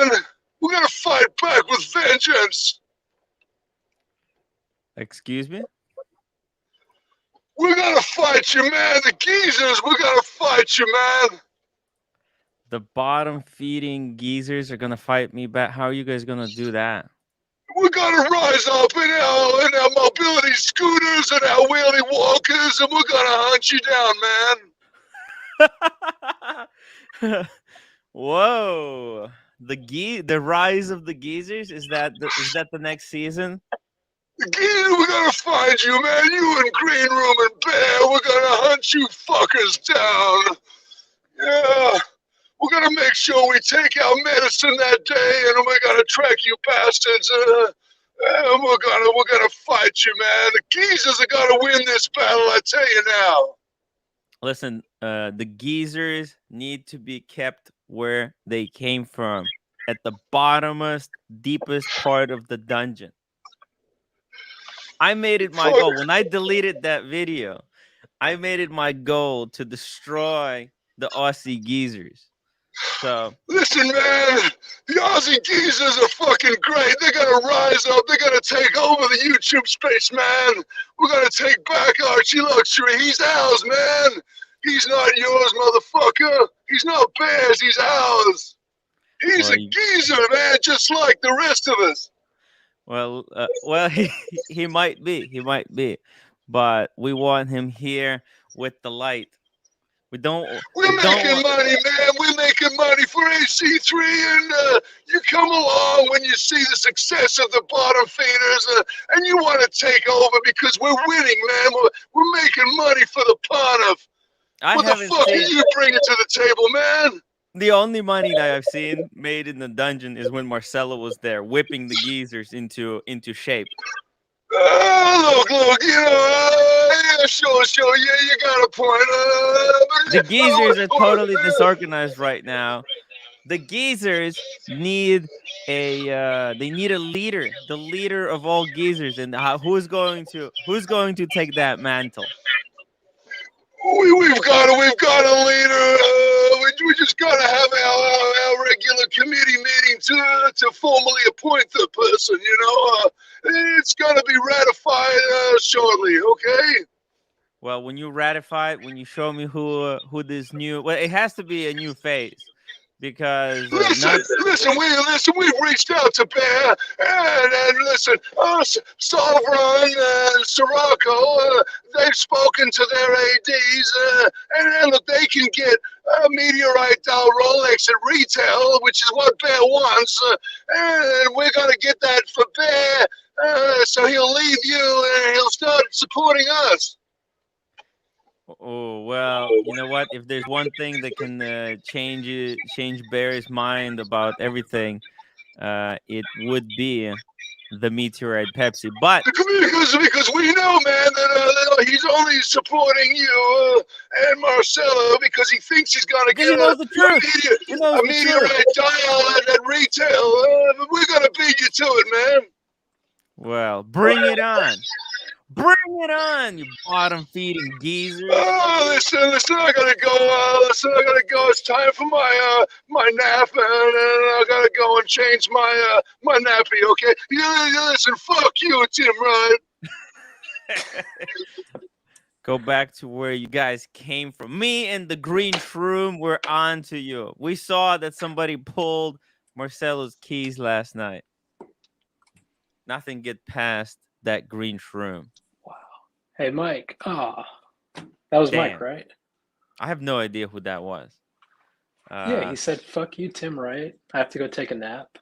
man. We're gonna fight back with vengeance. Excuse me? We're gonna fight you, man. The geezers, we're gonna fight you, man. The bottom feeding geezers are gonna fight me back. How are you guys gonna do that? We're gonna rise up in our mobility scooters and our wheelie walkers, and we're gonna hunt you down, man. Whoa. The rise of the geezers, is that the next season? Again, we're gonna find you, man. You and Green Room and Bear, we're gonna hunt you fuckers down. Yeah. We're gonna make sure we take our medicine that day, and we're gonna track you bastards. And we're gonna fight you, man. The geezers are gonna win this battle, I tell you now. Listen, the geezers need to be kept where they came from, at the bottomest, deepest part of the dungeon. I made it my goal. When I deleted that video, I made it my goal to destroy the Aussie geezers. So listen, man, the Aussie geezers are fucking great. They're gonna rise up. They're gonna take over the YouTube space, man. We're gonna take back Archie Luxury. He's ours, man. He's not yours, motherfucker. He's not Bear's. He's ours. He's a geezer, man, just like the rest of us. Well, he might be, but we want him here with the light. We're making money, man. We're making money for AC3, and you come along when you see the success of the bottom feeders, and you want to take over because we're winning, man. We're making money for the Panov. What the fuck are you bringing to the table, man? The only money that I've seen made in the dungeon is when Marcelo was there, whipping the geezers into shape. Look, you know, yeah, sure, yeah, you got a point. The geezers are totally disorganized right now. The geezers need a leader, the leader of all geezers, and who's going to take that mantle? We've got a leader. We just gotta have our regular committee meeting to formally appoint the person. You know, it's gonna be ratified shortly. Okay. Well, when you ratify it, when you show me who this new, well, it has to be a new face. Because listen, we've reached out to Bear and listen, Sovereign and Sirocco, they've spoken to their ADs, and look, they can get Meteorite Rolex at retail, which is what Bear wants, and we're gonna get that for Bear, so he'll leave you and he'll start supporting us. Oh, well, you know what? If there's one thing that can change Bear's mind about everything, it would be the Meteorite Pepsi. But because we know, man, that he's only supporting you and Marcelo because he thinks he's gonna get a Meteorite dial at retail. We're gonna beat you to it, man. Well, bring it on. Bring it on, you bottom-feeding geezers. Oh, listen, I gotta go. It's time for my nap, and I gotta go and change my nappy, okay? Listen, fuck you, timwrite. Go back to where you guys came from. Me and the green shroom, we're on to you. We saw that somebody pulled Marcelo's keys last night. Nothing get past that green shroom. Wow. Hey, Mike. That was Mike, right? I have no idea who that was. Yeah, he said, fuck you, timwrite. I have to go take a nap.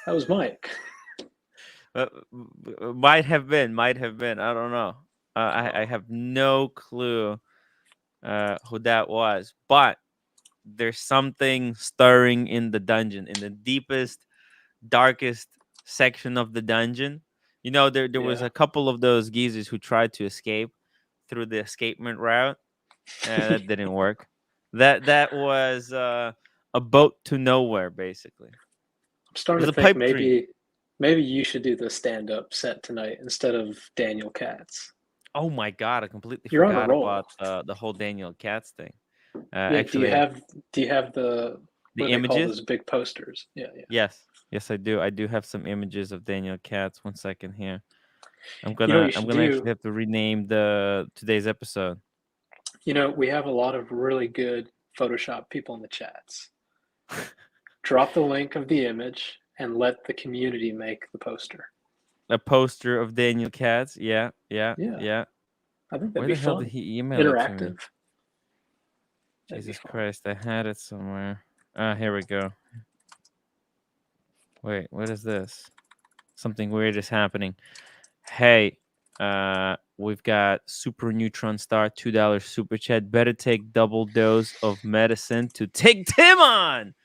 That was Mike. Might have been. I don't know. I have no clue who that was. But there's something stirring in the dungeon, in the deepest, darkest section of the dungeon. You know, there was a couple of those geezers who tried to escape through the escapement route. That didn't work. That was a boat to nowhere, basically. I'm starting to think maybe you should do the stand-up set tonight instead of Daniel Katz. Oh my God, I completely forgot about the whole Daniel Katz thing. Actually, do you have the The what they call images? those big posters. Yeah. Yes, I do. I do have some images of Daniel Katz. 1 second here. I'm You know what gonna you should actually do? have to rename today's episode. We have a lot of really good Photoshop people in the chats. Drop the link of the image and let the community make the poster. A poster of Daniel Katz. Yeah. Yeah. I think that'd Where be the hell fun. did he email it to me? Interactive. Jesus Christ, I had it somewhere. Here we go. Wait, what is this? Something weird is happening. Hey, we've got Super Neutron Star $2 super chat. Better take double dose of medicine to take Tim on.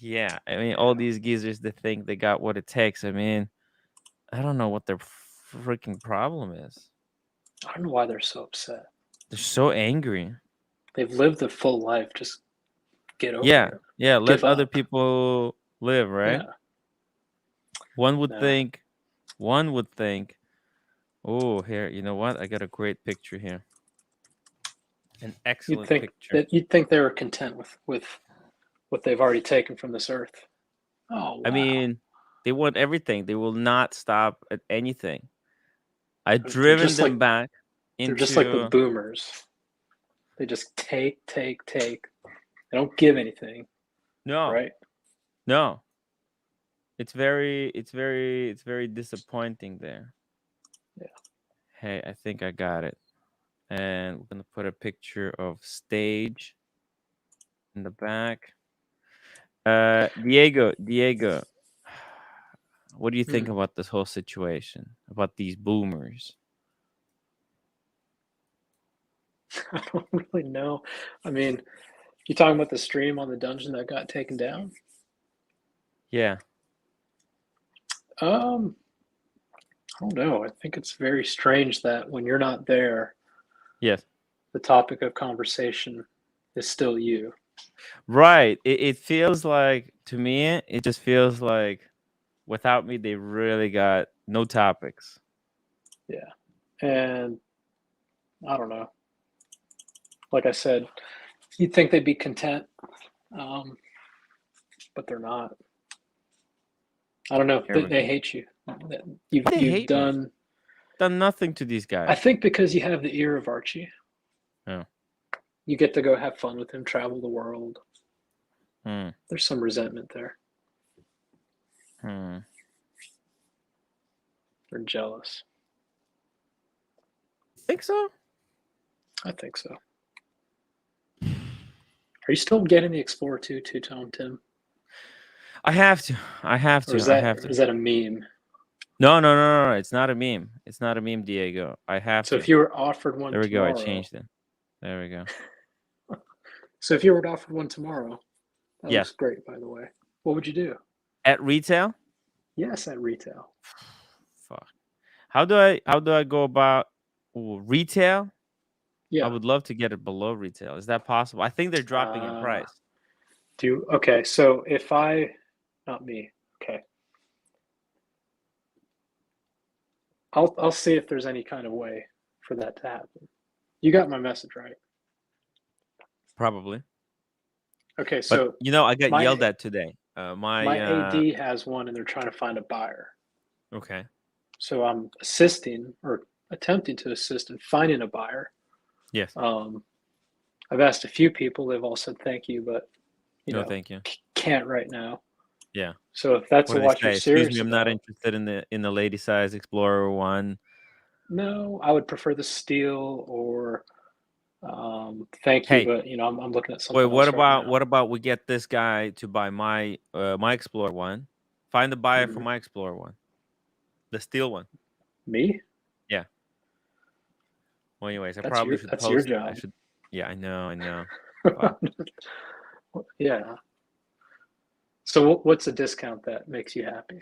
Yeah, I mean, all these geezers that think they got what it takes. I mean, I don't know what their freaking problem is. I don't know why they're so upset. They're so angry. They've lived a full life. Just get over it. Yeah. Let other up. people live, right? Yeah. One would think. Oh, here, you know what? I got a great picture here. An excellent picture. You'd think they were content with what they've already taken from this earth. Oh, wow. I mean, they want everything. They will not stop at anything. I've driven them back into... They're just like the boomers. They just take. They don't give anything. No. Right? No. It's very disappointing there. Yeah. Hey, I think I got it. And we're going to put a picture of stage in the back. Diego, what do you think about this whole situation? About these boomers? I don't really know. I mean, you talking about the stream on the dungeon that got taken down? Yeah. I don't know. I think it's very strange that when you're not there, yes, the topic of conversation is still you. Right. It feels like, to me, it just feels like without me, they really got no topics. Yeah. And I don't know. Like I said, you'd think they'd be content, but they're not. I don't know. They hate you. You've done nothing to these guys. I think because you have the ear of Archie. Yeah. You get to go have fun with him, travel the world. There's some resentment there. They're jealous. Think so? I think so. Are you still getting the Explorer 2 two-tone, Tim? I have to. Or is that a meme? No. It's not a meme. It's not a meme, Diego. I have to. So if you were offered one There we go. tomorrow, I changed it. There we go. So if you were offered one tomorrow, that looks great, by the way. What would you do? At retail? Yes, at retail. Fuck. How do I go about retail? Yeah. I would love to get it below retail. Is that possible? I think they're dropping in price. Okay, so if not me. Okay. I'll see if there's any kind of way for that to happen. You got my message, right? Probably. Okay, so but, I got yelled at today. My AD has one, and they're trying to find a buyer. Okay. So I'm assisting or attempting to assist in finding a buyer. Yes. I've asked a few people. They've all said thank you, but no, thank you. Can't right now. Yeah. So if that's what you're serious Excuse me, I'm not interested in the lady size Explorer 1. No, I would prefer the steel or thank you, but I'm looking at something. Wait, what about we get this guy to buy my Explorer 1? Find a buyer for my Explorer 1. The steel one. Me? Yeah. Well, anyways, I probably should post your job. Yeah, I know. Yeah. So what's a discount that makes you happy?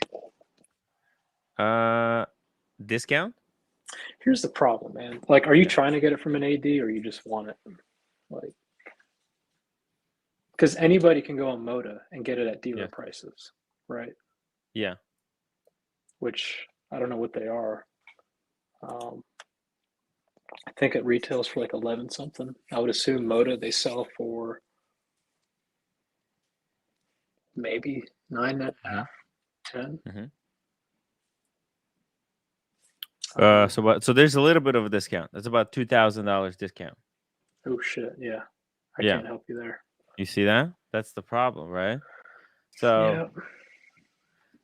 Discount? Here's the problem, man. Like, are you trying to get it from an AD or you just want it? Like, because anybody can go on Moda and get it at dealer prices, right? Yeah. Which I don't know what they are. I think it retails for like 11 something. I would assume Moda they sell for maybe 9.5, 10. So there's a little bit of a discount. That's about $2,000 discount. Oh shit! Yeah, I Yeah. can't help you there. You see that? That's the problem, right? So Yeah.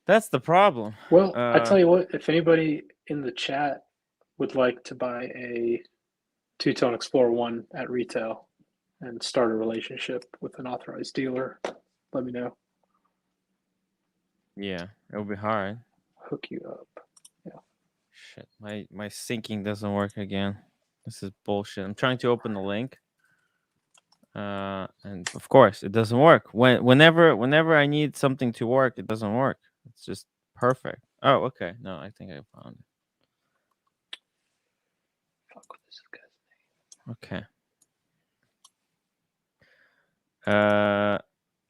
that's the problem. Well, I tell you what, if anybody in the chat would like to buy a two-tone Explorer 1 at retail and start a relationship with an authorized dealer, let me know. Yeah, it'll be hard. Hook you up. Yeah. Shit, my syncing doesn't work again. This is bullshit. I'm trying to open the link. And of course it doesn't work. Whenever I need something to work, it doesn't work. It's just perfect. Oh, okay. No, I think I found it. Fuck with this guy's name. Okay.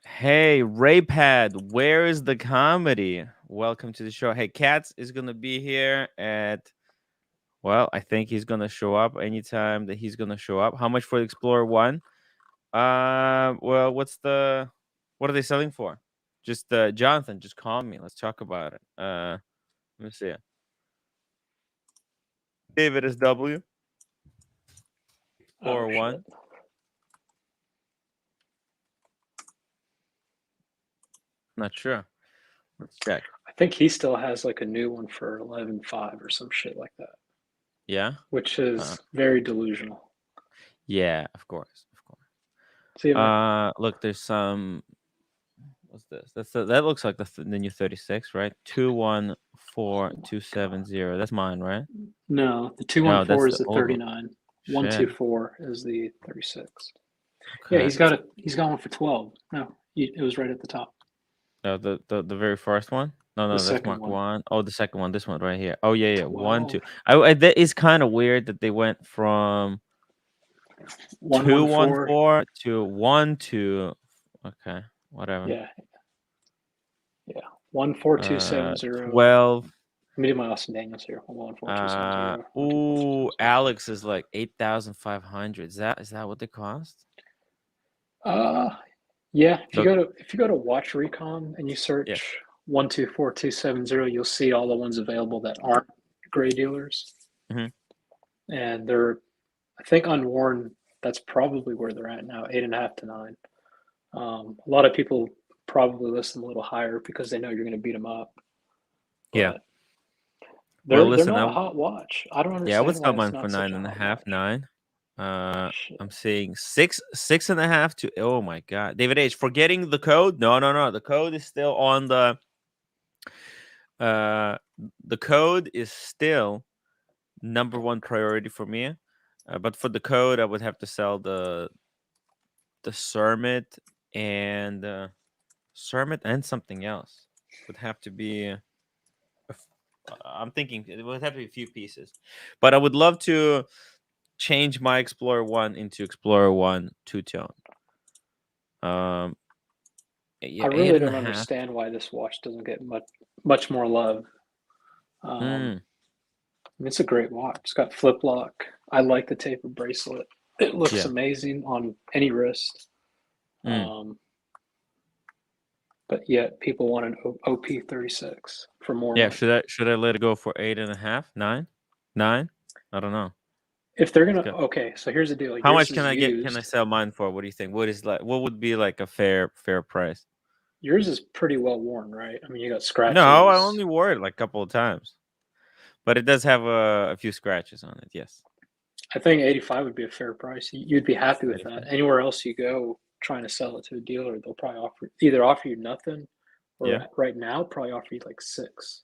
Hey, Raypad, where is the comedy? Welcome to the show. Hey, Katz is gonna be here at. Well, I think he's gonna show up anytime that he's gonna show up. How much for the Explorer 1? Well, what are they selling for? Just Jonathan, just call me. Let's talk about it. Let me see. David is W. Explorer 1. Shit. Not sure. Let's check. I think he still has like a new one for 11.5 or some shit like that. Yeah. Which is very delusional. Yeah, of course. See you, man. Look, there's some. What's this? That looks like the new 36, right? 214270. That's mine, right? No, the 214 is the old one. 39. 124 is the 36. Okay. Yeah, he's got one for 12. No, it was right at the top. No, the very first one. No, The that's second Mark one. 1. Oh, the second one. This one right here. Oh yeah. 1, 2. 12. That is kind of weird that they went from 214 to 12. Okay, whatever. Yeah. 14270. 12. Let me do my Austin Daniels here. 14270. Ooh, Alex is like 8,500. Is that what they cost? Yeah. If you go to Watch Recon and you search 124270, you'll see all the ones available that aren't gray dealers. Mm-hmm. And they're, I think, unworn. That's probably where they're at now, 8.5 to 9. A lot of people probably list them a little higher because they know you're going to beat them up. But yeah. They're not a hot watch. I don't understand. Yeah, I would sell why mine it's for not 9.5, 9. Shit. I'm seeing 6.5 to. Oh my god, David H. Forgetting the code? No. The code is still on the. The code is still number one priority for me. But for the code, I would have to sell the Cermet and something else. It would have to be. I'm thinking it would have to be a few pieces, but I would love to change my Explorer 1 into Explorer 1 two-tone. I really don't understand why this watch doesn't get much more love. I mean, it's a great watch. It's got flip lock. I like the tapered bracelet. It looks amazing on any wrist. But yet people want an OP36 for more. Yeah, money. should I let it go for 8.5, 9? I don't know. If they're gonna so here's the deal. How much can I get? Can I sell mine for? What do you think? What would be like a fair price? Yours is pretty well worn, right? I mean, you got scratches. No, I only wore it like a couple of times, but it does have a few scratches on it. Yes. I think 85 would be a fair price. You'd be happy with that. Anywhere else you go trying to sell it to a dealer, they'll probably either offer you nothing, or right now probably offer you like 6.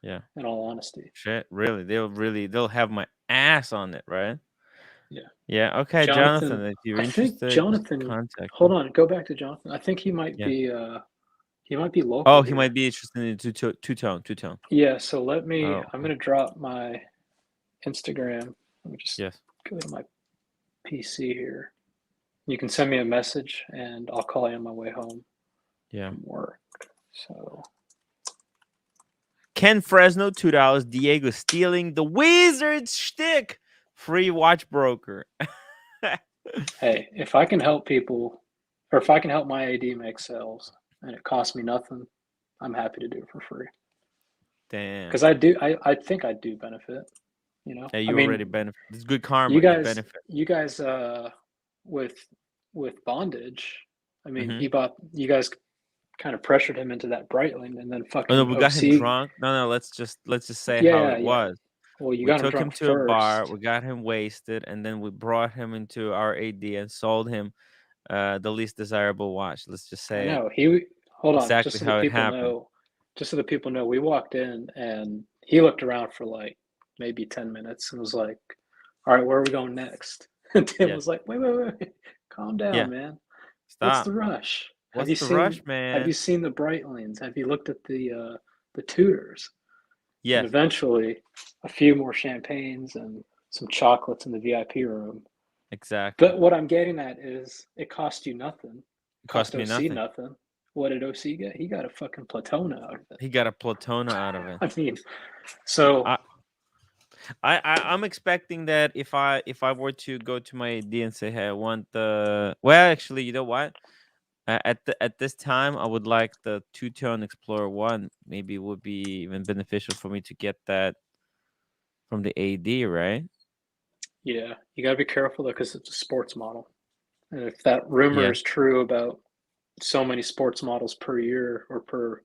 Yeah. In all honesty. Shit, really? They'll have my ass on it, right? Yeah. Yeah. Okay, Jonathan, if you're interested, contact. Hold on, go back to Jonathan. I think he might be local. Oh, he might be interested in two-tone. Yeah. So let me. I'm gonna drop my Instagram. Let me just go to my PC here. You can send me a message, and I'll call you on my way home. Yeah. From work. So. Ken Fresno, $2. Diego stealing the wizard shtick. Free watch broker. Hey, if I can help people, or if I can help my AD make sales, and it costs me nothing, I'm happy to do it for free. Damn. Because I think I do benefit. You know, Yeah, I you mean, already benefit. It's good karma. you You guys, benefit. with bondage. I mean, Mm-hmm. you guys kind of pressured him into that Breitling, and then Oh no, fucking we got him OC. drunk. No, let's just say how Yeah, it yeah. was. Well, you We got him took him drunk to a bar. first. We got him wasted, and then we brought him into our AD and sold him the least desirable watch. Let's just I say it know. Hold on, exactly how it happened. just so the people know, we walked in and he looked around for like maybe 10 minutes and was like, all right, where are we going next? And Tim Yeah, was like, wait, calm down, yeah. man. What's the Stop. rush? What's the rush, Have you man? seen the Breitlings? Have you looked at the Tudors? And Yes, eventually a few more champagnes and some chocolates in the VIP room. exactly. But what I'm getting at is it cost you nothing. It Cost cost me OC nothing. nothing. What did OC get? He got a fucking Platona out of it. He got a Platona out of it. I mean, so I'm expecting that if I were to go to my AD and say, hey, I want the well, actually, you know what? At this time, I would like the two-tone Explorer One. Maybe it would be even beneficial for me to get that from the AD, right? yeah, you gotta be careful though because it's a sports model. And if that rumor Yeah. is true about so many sports models per year or per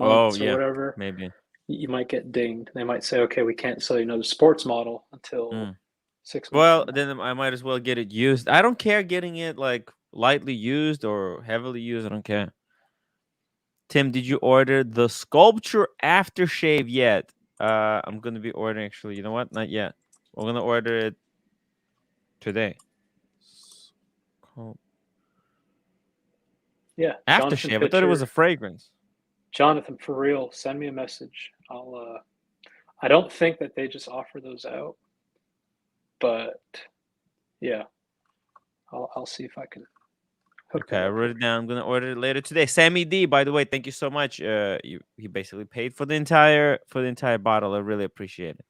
Oh, months or yeah. whatever, Maybe. you might get dinged. They might say, okay, we can't sell you another sports model until Mm. 6 months Well, from now. then I might as well get it used. I don't care getting it like lightly used or heavily used. I don't care. Tim, did you order the sculpture aftershave yet? I'm gonna be ordering actually. You know what? Not yet. We're gonna order it today. Yeah, Jonathan Aftershave. I thought it was a Pitcher. fragrance. Jonathan, for real, send me a message. I don't think that they just offer those out, but yeah, I'll see if I can hook Okay, that I up wrote for it down. I'm gonna order it later today. Sammy D, by the way, thank you so much. He basically paid for the entire bottle. I really appreciate it.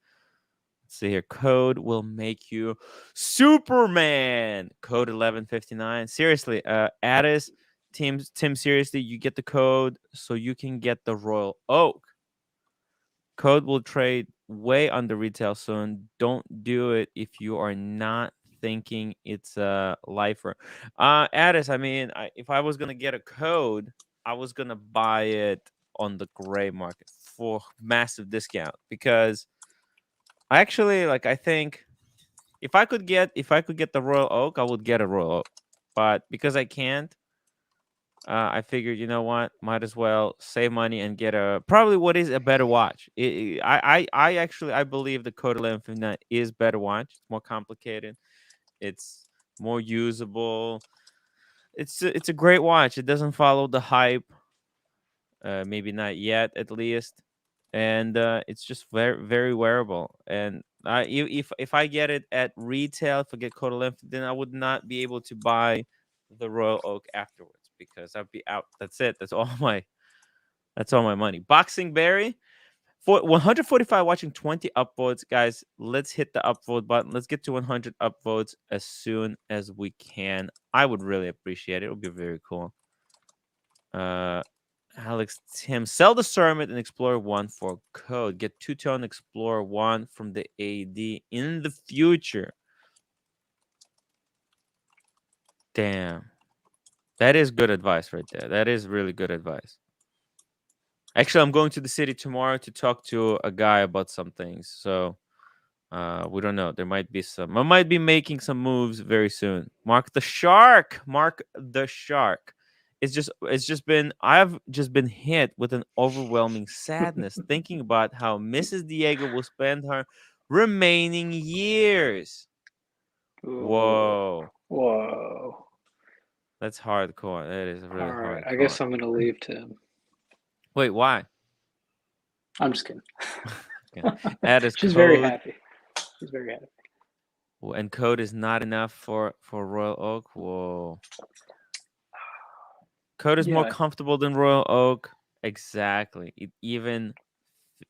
Let's see here. Code will make you Superman. Code 1159. Seriously, Addis, Tim, seriously, you get the code so you can get the Royal Oak. Code will trade way under retail soon. Don't do it if you are not thinking it's a lifer. Addis, I mean, if I was gonna get a code, I was gonna buy it on the gray market for massive discount because I actually like. I think if I could get the Royal Oak, I would get a Royal Oak, but because I can't, I figured, you know what, might as well save money and get a probably what is a better watch. I actually I believe the Code 1159 is better watch. It's more complicated. It's more usable. It's a great watch. It doesn't follow the hype. Maybe not yet, at least, and it's just very wearable. And if I get it at retail, if I get Code 11, then I would not be able to buy the Royal Oak afterwards because I'd be out. That's it. That's all my money. Boxing Berry for 145 watching 20 upvotes, guys. Let's hit the upvote button. Let's get to 100 upvotes as soon as we can. I would really appreciate it. It would be very cool. Alex Tim, sell the Summit and Explorer 1 for code. Get two-tone Explorer 1 from the AD in the future. Damn. That is good advice right there. That is really good advice. Actually, I'm going to the city tomorrow to talk to a guy about some things. So we don't know. There might be some. I might be making some moves very soon. Mark the Shark. I've just been hit with an overwhelming sadness thinking about how Mrs. Diego will spend her remaining years. Ooh, Whoa. whoa. That's hardcore. That is All really right, I hardcore. guess I'm gonna leave Tim. Wait, why? I'm just kidding. Okay. Add as She's very code. happy. She's very happy. And code is not enough for Royal Oak. Whoa. Code is more Yeah, comfortable than Royal Oak. Exactly. It even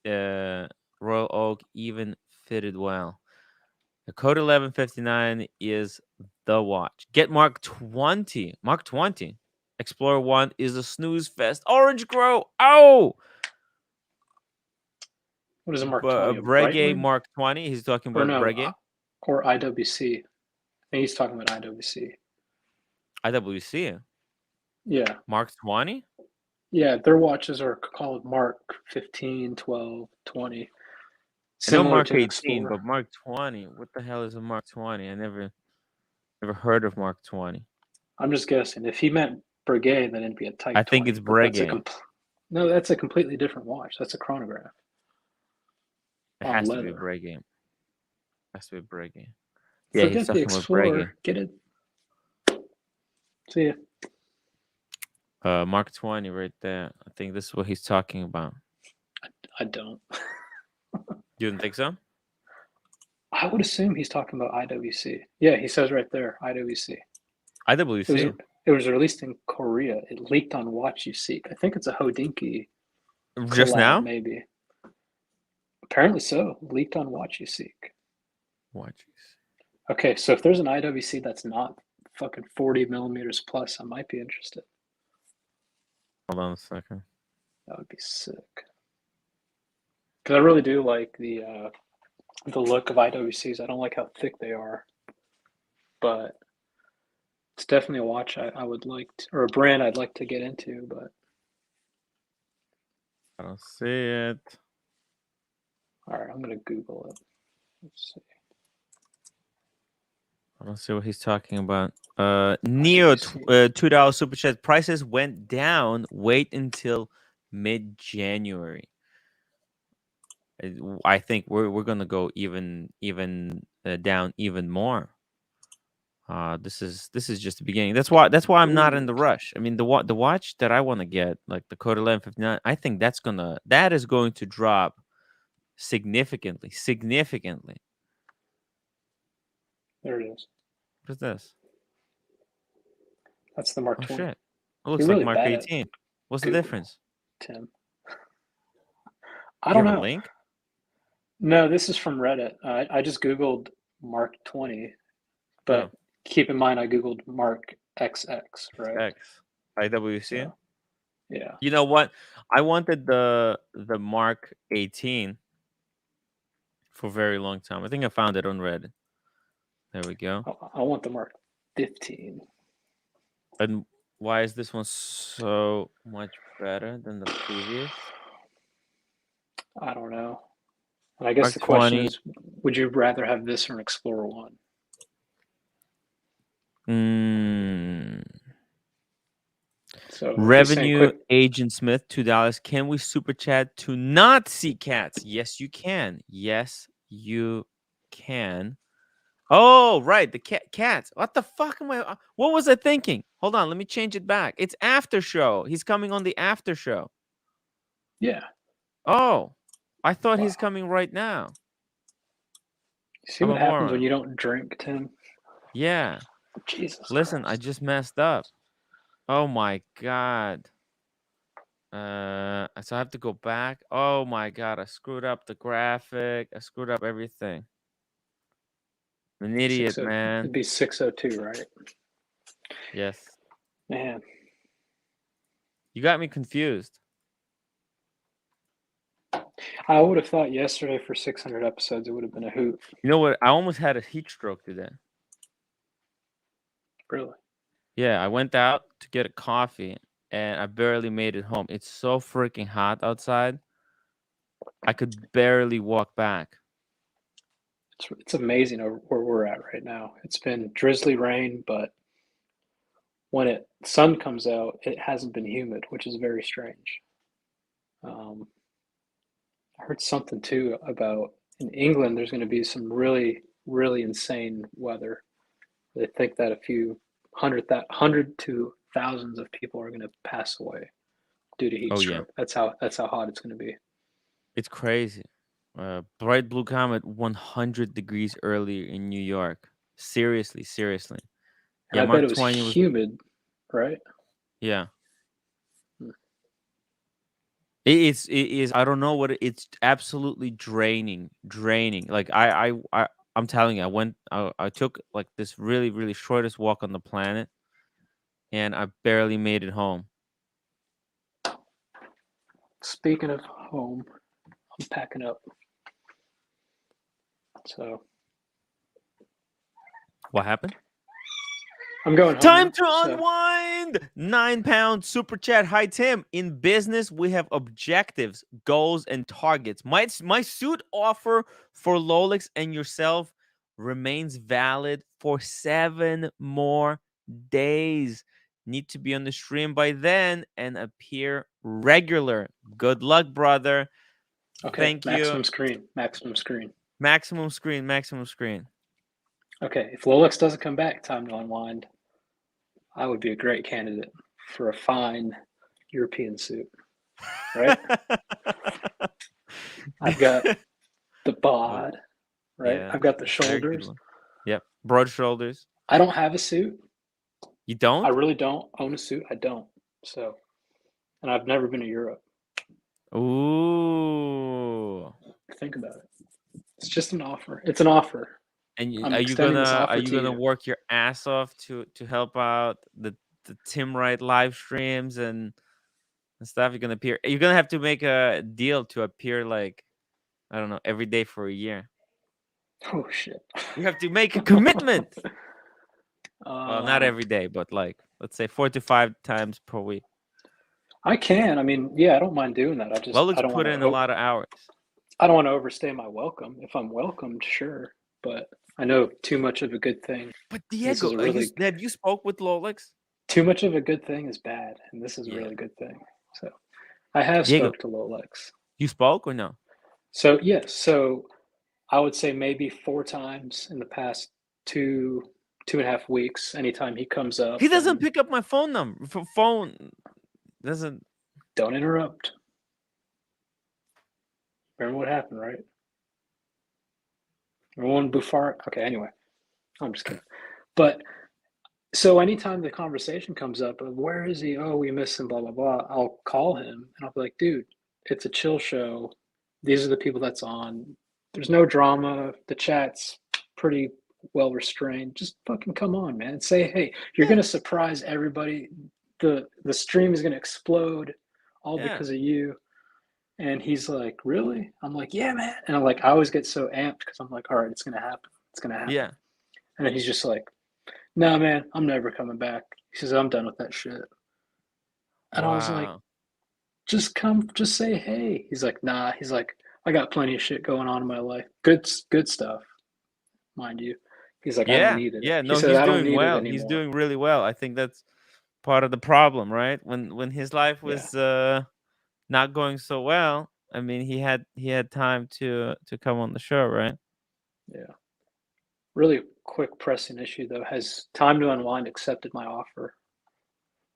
Royal Oak even fitted well. The Code 1159 is the watch. Get Mark 20. Mark 20. Explorer 1 is a snooze fest. Orange Grow. Oh! What is a Mark 20? A Breguet Mark 20. He's talking about Breguet. Or IWC. I think he's talking about IWC. IWC? Yeah. Mark 20? Yeah, their watches are called Mark 15, 12, 20. I know Mark 18, but Mark 20. What the hell is a Mark 20? I never heard of Mark 20. I'm just guessing. If he meant Breguet, then it'd be a Type 20. I think it's Breguet. No, that's a completely different watch. That's a chronograph. It has to be Breguet. Has to be Breguet. Yeah, Forget he's talking the Explorer. About Breguet. Get it. See ya. Mark 20 right there. I think this is what he's talking about. I don't. You didn't think so? I would assume he's talking about IWC. Yeah, he says right there, IWC. IWC? It was released in Korea. It leaked on Watch You Seek. I think it's a Hodinkee. Just collab, now? Maybe. Apparently so. Leaked on Watch You Seek. Watch You Seek. Okay, so if there's an IWC that's not fucking 40 millimeters plus, I might be interested. Hold on a second. That would be sick. Because I really do like the look of IWCs. I don't like how thick they are, but it's definitely a watch I would like to, or a brand I'd like to get into. But I don't see it. All right, I'm gonna Google it. Let's see. I don't see what he's talking about. Neo $2 super chat prices went down. Wait until mid-January. I think we're gonna go even down even more. This is just the beginning. That's why I'm not in the rush. I mean, the watch that I want to get, like the Code 1159, I think that is going to drop significantly. There it is. What is this? That's the Mark 20. Shit. It looks like Mark 18. What's the difference? Tim. I don't know. A link? No, this is from Reddit. I just Googled Mark 20, but keep in mind I Googled Mark XX, right? X. IWC? Yeah. You know what? I wanted the Mark 18 for a very long time. I think I found it on Reddit. There we go. I want the Mark 15. And why is this one so much better than the previous? I don't know. And I guess the question is, would you rather have this or an Explorer 1? So Revenue Agent Smith, $2. Can we super chat to not see cats? Yes, you can. Yes, you can. Oh, right. The cats. What the fuck am I? What was I thinking? Hold on. Let me change it back. It's after show. He's coming on the after show. Yeah. Oh, I thought he's coming right now. See what happens when you don't drink, Tim? Yeah. Jesus. Listen, Christ. I just messed up. Oh my God. So I have to go back. Oh my God. I screwed up the graphic. I screwed up everything. I'm an idiot, man. It'd be 602, right? Yes. Man. You got me confused. I would have thought yesterday for 600 episodes, it would have been a hoot. You know what? I almost had a heat stroke today. Really? Yeah, I went out to get a coffee and I barely made it home. It's so freaking hot outside. I could barely walk back. It's amazing where we're at right now. It's been drizzly rain, but when sun comes out, it hasn't been humid, which is very strange. I heard something too about in England, there's going to be some really, really insane weather. They think that a few hundred to thousands of people are going to pass away due to heat stroke. Yeah. That's how hot it's going to be. It's crazy. Bright blue comet 100 degrees earlier in New York. Seriously. And I bet it was humid, right? Yeah. It is. I don't know what it's absolutely draining. Like I'm telling you, I took like this really, really shortest walk on the planet, and I barely made it home. Speaking of home, I'm packing up. So. What happened? I'm going home. Time now, to unwind. 9 pound super chat. Hi, Tim. In business, we have objectives, goals, and targets. My suit offer for Lolex and yourself remains valid for 7 more days. Need to be on the stream by then and appear regular. Good luck, brother. Okay. Thank maximum you. Screen. Maximum screen. Maximum screen. Maximum screen. Okay. If Lolex doesn't come back, time to unwind. I would be a great candidate for a fine European suit, right? I've got the bod, right? Yeah, I've got the very good shoulders. one. Yep, broad shoulders. I don't have a suit. You don't? I really don't own a suit. I don't. So, and I've never been to Europe. Ooh. Think about it. It's just an offer. It's an offer. And are you gonna work your ass off to help out the timwrite live streams and stuff? You're gonna have to make a deal to appear like, I don't know, every day for a year. Oh shit. You have to make a commitment. Well, not every day, but like, let's say 4 to 5 times per week. I can. I mean, yeah, I don't mind doing that. I don't put in a lot of hours. I don't want to overstay my welcome. If I'm welcomed, sure. But I know too much of a good thing. But Diego, have you spoke with Lolex? Too much of a good thing is bad, and this is a really good thing. So I have spoke to Lolex. You spoke or no? So yes. So I would say maybe 4 times in the past 2.5 weeks. Anytime he comes up, he doesn't pick up my phone number. Doesn't. Don't interrupt. Remember what happened, right? Everyone Buffard. Okay, anyway, I'm just kidding. But so anytime the conversation comes up of where is he? Oh, we miss him, blah, blah, blah. I'll call him and I'll be like, dude, it's a chill show. These are the people that's on. There's no drama. The chat's pretty well restrained. Just fucking come on, man. Say, hey, you're going to surprise everybody. The stream is going to explode all because of you. And he's like, really? I'm like, yeah, man. And I always get so amped because I'm like, all right, it's going to happen. It's going to happen. Yeah. And then he's just like, no, man, I'm never coming back. He says, I'm done with that shit. And I was like, just say, hey. He's like, nah. He's like, I got plenty of shit going on in my life. Good stuff, mind you. He's like, I don't need it. Yeah, no, he's doing well. He's doing really well. I think that's part of the problem, right? When his life was not going so well, I mean, he had time to come on the show, right? Yeah. Really quick pressing issue though. Has Time to Unwind accepted my offer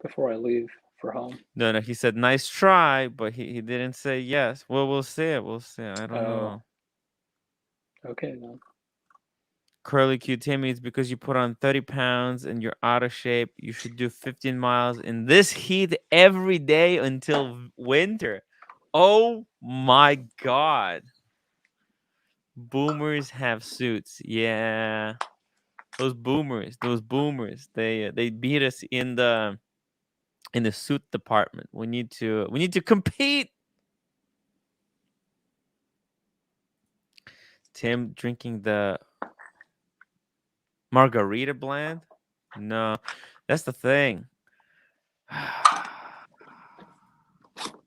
before I leave for home? No, he said nice try, but he didn't say yes. Well, we'll see. I don't know. Okay then. Curly Q Timmy, it's because you put on 30 pounds and you're out of shape. You should do 15 miles in this heat every day until winter. Oh my God. Boomers have suits. Yeah. Those boomers. They beat us in the suit department. We need to compete. Tim drinking the margarita blend? No, that's the thing.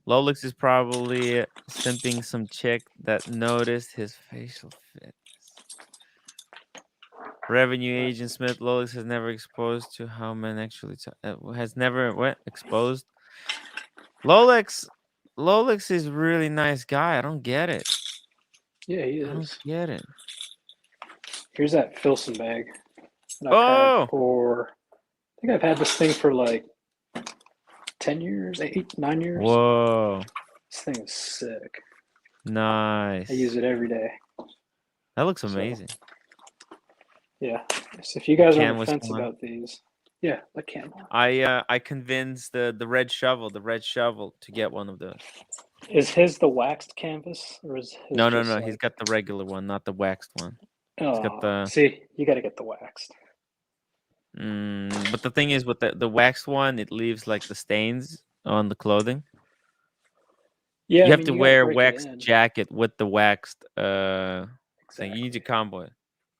Lolex is probably simping some chick that noticed his facial fitness. Revenue agent Smith, Lolex has never exposed to how men actually has never exposed. Lolex is a really nice guy. I don't get it. Yeah, he is. I don't get it. Here's that Filson bag. I think I've had this thing for like 10 years, 9 years. Whoa. This thing is sick. Nice. I use it every day. That looks amazing. Yeah. So if you guys are on the fence about these, yeah, the camel. I convinced the red shovel to get one of those. Is his the waxed canvas or is his No. He's got the regular one, not the waxed one. Oh, see, you got to get the waxed. But the thing is, with the waxed one, it leaves like the stains on the clothing. Yeah, You I have mean, to you got to wear a break it waxed in. jacket with the waxed thing. Exactly. You need to combo it.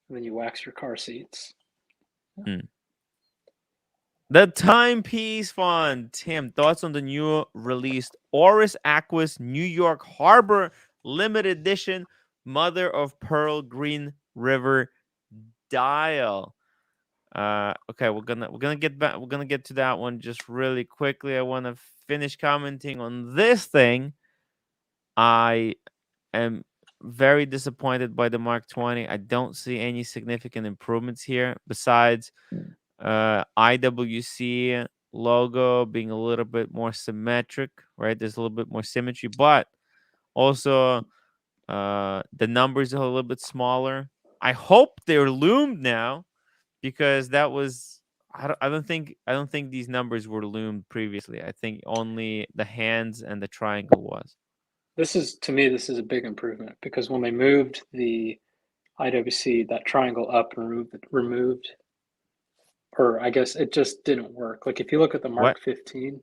And then you wax your car seats. The Timepiece Fund. Tim, thoughts on the new released Oris Aquas New York Harbor limited edition mother of pearl green river dial. Okay, we're gonna get back. We're gonna get to that one just really quickly. I want to finish commenting on this thing. I am very disappointed by the Mark 20. I don't see any significant improvements here besides IWC logo being a little bit more symmetric, right? There's a little bit more symmetry, but also the numbers are a little bit smaller. I hope they're loomed now because that was I don't think these numbers were loomed previously. I think only the hands and the triangle was. This is, to me, this is a big improvement because when they moved the IWC, that triangle up and removed, or I guess it just didn't work. Like if you look at the Mark What? 15,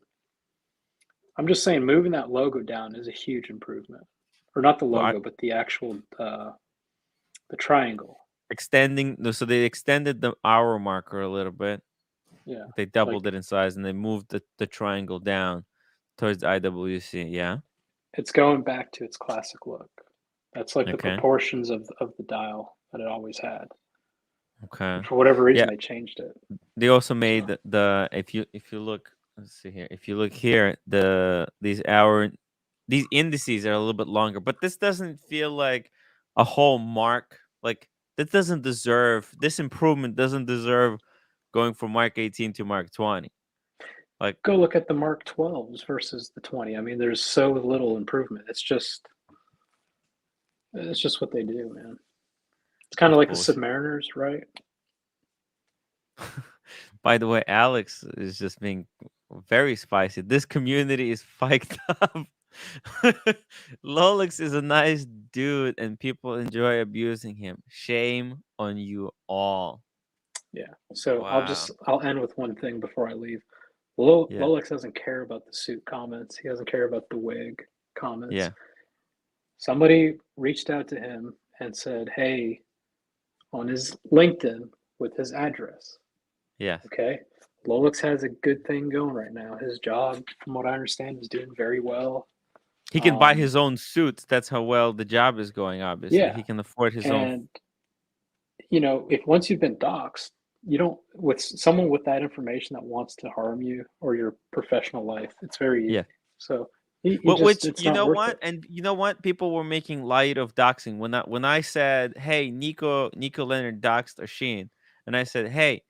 I'm just saying moving that logo down is a huge improvement. Or not the logo, but the actual the triangle. So they extended the hour marker a little bit. Yeah. They doubled it in size and they moved the triangle down towards the IWC. Yeah. It's going back to its classic look. That's like the Okay. proportions of the dial that it always had. Okay. For whatever reason, they changed it. They also made the if you look, let's see here. If you look here, these indices are a little bit longer, but this doesn't feel like a whole mark. Like this improvement doesn't deserve going from Mark 18 to Mark 20. Like, go look at the Mark 12s versus the 20. I mean, there's so little improvement. It's just what they do, man. It's kind of like the Submariners, right? By the way, Alex is just being very spicy. This community is fiked up. Lolex is a nice dude and people enjoy abusing him. Shame on you all. Yeah. So wow. I'll end with one thing before I leave. Lolex doesn't care about the suit comments. He doesn't care about the wig comments. Yeah. Somebody reached out to him and said, hey, on his LinkedIn with his address. Yeah. Okay. Lolex has a good thing going right now. His job, from what I understand, is doing very well. He can buy his own suits. That's how well the job is going, obviously. Yeah. He can afford his own. And, you know, if once you've been doxxed, you don't, with someone with that information that wants to harm you or your professional life, it's very easy. Yeah. So, which you know what, and you know what, people were making light of doxing when I said, "Hey, Nico Leonard doxed Oshin," and I said, "Hey,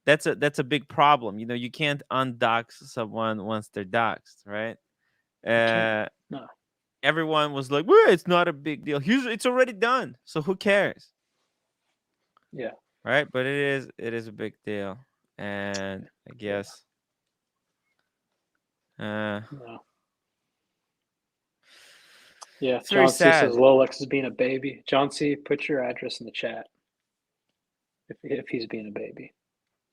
that's a big problem. You know, you can't undox someone once they're doxed, right?" No. Everyone was like, "Well, it's not a big deal. It's already done, so who cares?" Yeah. Right, but it is a big deal, and I guess. No. Yeah, it's John C says Lolex is being a baby. John C, put your address in the chat if he's being a baby.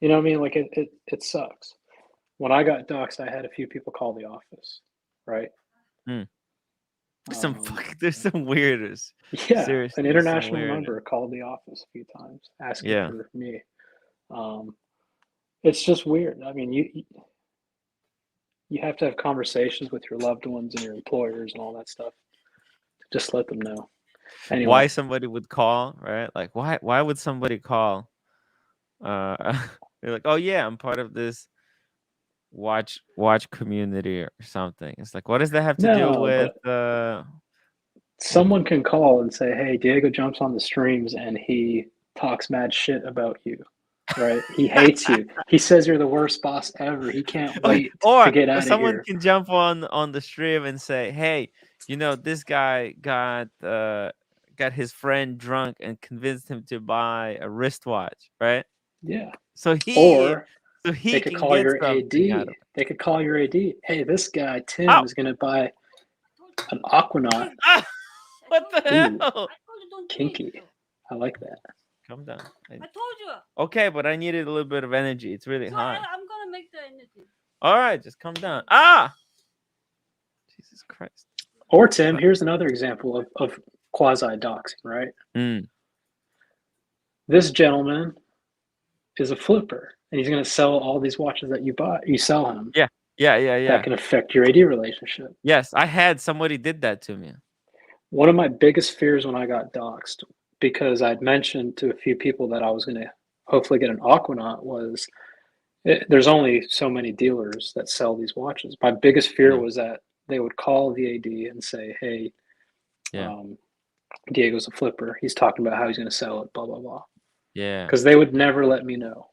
You know what I mean? Like it sucks. When I got doxxed, I had a few people call the office, right? There's some weirdos. Yeah, seriously, an international number called the office a few times asking for me. It's just weird. I mean, you have to have conversations with your loved ones and your employers and all that stuff. Just let them know. Anyway. Why somebody would call, right? Like, why would somebody call? They're like, oh yeah, I'm part of this watch community or something. It's like, what does that have to do with? Someone can call and say, hey, Diego jumps on the streams and he talks mad shit about you. Right? He hates you. He says you're the worst boss ever. He can't wait to get out of here. Someone can jump on the stream and say, "Hey, you know, this guy got his friend drunk and convinced him to buy a wristwatch, right?" Yeah. So they could call your AD. They could call your AD. Hey, this guy Tim is gonna buy an Aquanaut. What the hell? Kinky. I like that. Calm down. I told you. Okay, but I needed a little bit of energy. It's really hot. I'm gonna make the energy. All right, just calm down. Ah! Jesus Christ. Or Tim, here's another example of quasi-doxing, right? This gentleman is a flipper, and he's going to sell all these watches that you bought. You sell him. Yeah. That can affect your AD relationship. Yes, I had somebody did that to me. One of my biggest fears when I got doxed, because I'd mentioned to a few people that I was going to hopefully get an Aquanaut, was there's only so many dealers that sell these watches. My biggest fear was that they would call the AD and say, hey, Diego's a flipper. He's talking about how he's going to sell it, blah, blah, blah. Yeah. Because they would never let me know.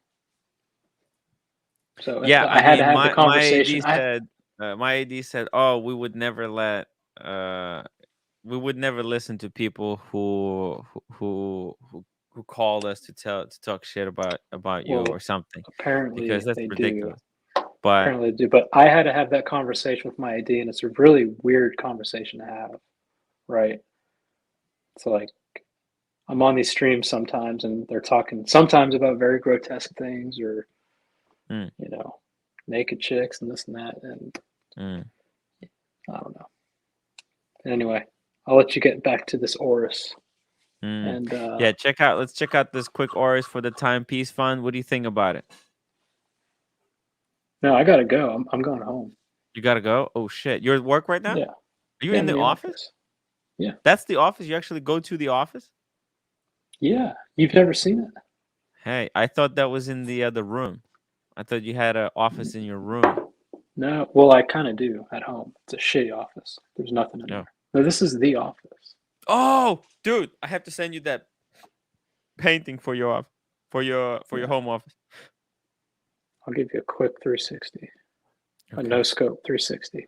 So I had to have the conversation. My AD said, "Oh, we would never listen to people who called us to talk shit about you or something." Apparently, because that's they ridiculous. do. But apparently they do. But I had to have that conversation with my AD, and it's a really weird conversation to have, right? So like, I'm on these streams sometimes, and they're talking sometimes about very grotesque things, or you know, naked chicks and this and that, and I don't know. Anyway, I'll let you get back to this Oris. And let's check out this quick Oris for the Timepiece Fund. What do you think about it? No, I gotta go. I'm going home. You gotta go? Oh shit. You're at work right now? Yeah. Are you in the office? Yeah. That's the office? You actually go to the office? Yeah. You've never seen it? Hey, I thought that was in the other room. I thought you had an office in your room. No, well, I kind of do at home. It's a shitty office. There's nothing in there. No, this is the office. Oh, dude, I have to send you that painting for your home office. I'll give you a quick 360. A no scope 360.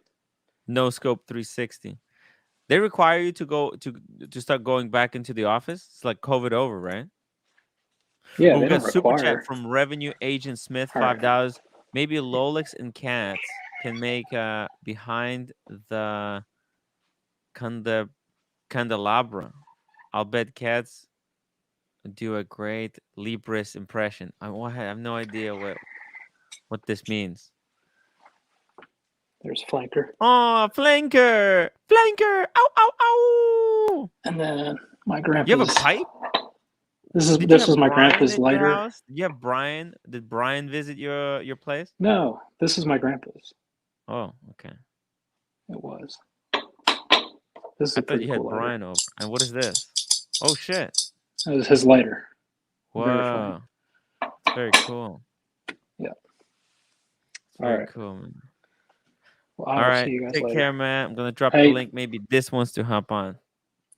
No scope 360. They require you to go to start going back into the office. It's like COVID over, right? Yeah, we they got don't super require. chat from Revenue Agent Smith, $5. Maybe Lolex and Katz can make behind the candelabra. I'll bet Katz do a great Libris impression. I have no idea what this means. There's Flanker. Oh, Flanker! Flanker! Ow, ow, ow! And then my grandpa's. You have a pipe? This was my grandpa's lighter. Yeah, Brian. Did Brian visit your place? No, this is my grandpa's. Oh, okay. It was. This is I thought you had Brian over. And what is this? Oh shit! That was his lighter. Wow, it's very cool. Yeah. It's very cool, man. Well, all right, see you guys take later. care, man. I'm gonna drop the link. Maybe this wants to hop on.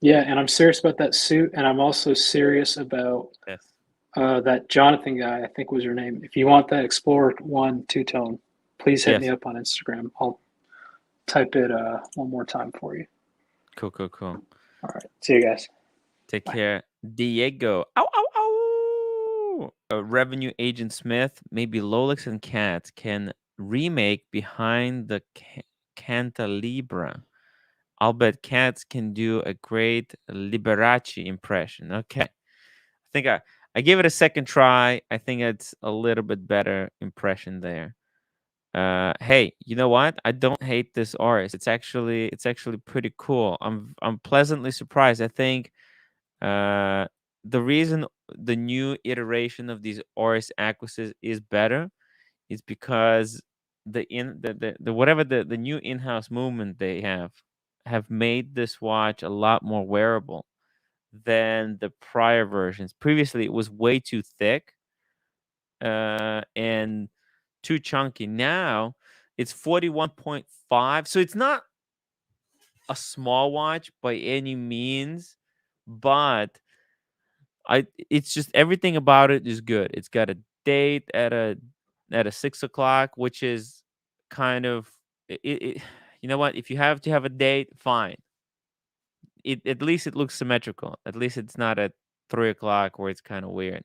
Yeah, and I'm serious about that suit, and I'm also serious about that Jonathan guy, I think was your name. If you want that Explorer 1 two-tone, please hit me up on Instagram. I'll type it one more time for you. Cool. All right, see you guys. Take care. Diego. Ow, ow, ow. Revenue Agent Smith, maybe Lolex and Katz can remake behind the candelabra. I'll bet Katz can do a great Liberace impression. Okay. I think I gave it a second try. I think it's a little bit better impression there. Hey, you know what? I don't hate this Oris. It's actually pretty cool. I'm pleasantly surprised. I think the reason the new iteration of these Oris Aquases is better is because the new in-house movement they have made this watch a lot more wearable than the prior versions. Previously, it was way too thick and too chunky. Now it's 41.5, so it's not a small watch by any means, but it's just everything about it is good. It's got a date at a 6 o'clock, which is kind of it. You know what? If you have to have a date, fine. At least it looks symmetrical. At least it's not at 3 o'clock where it's kind of weird.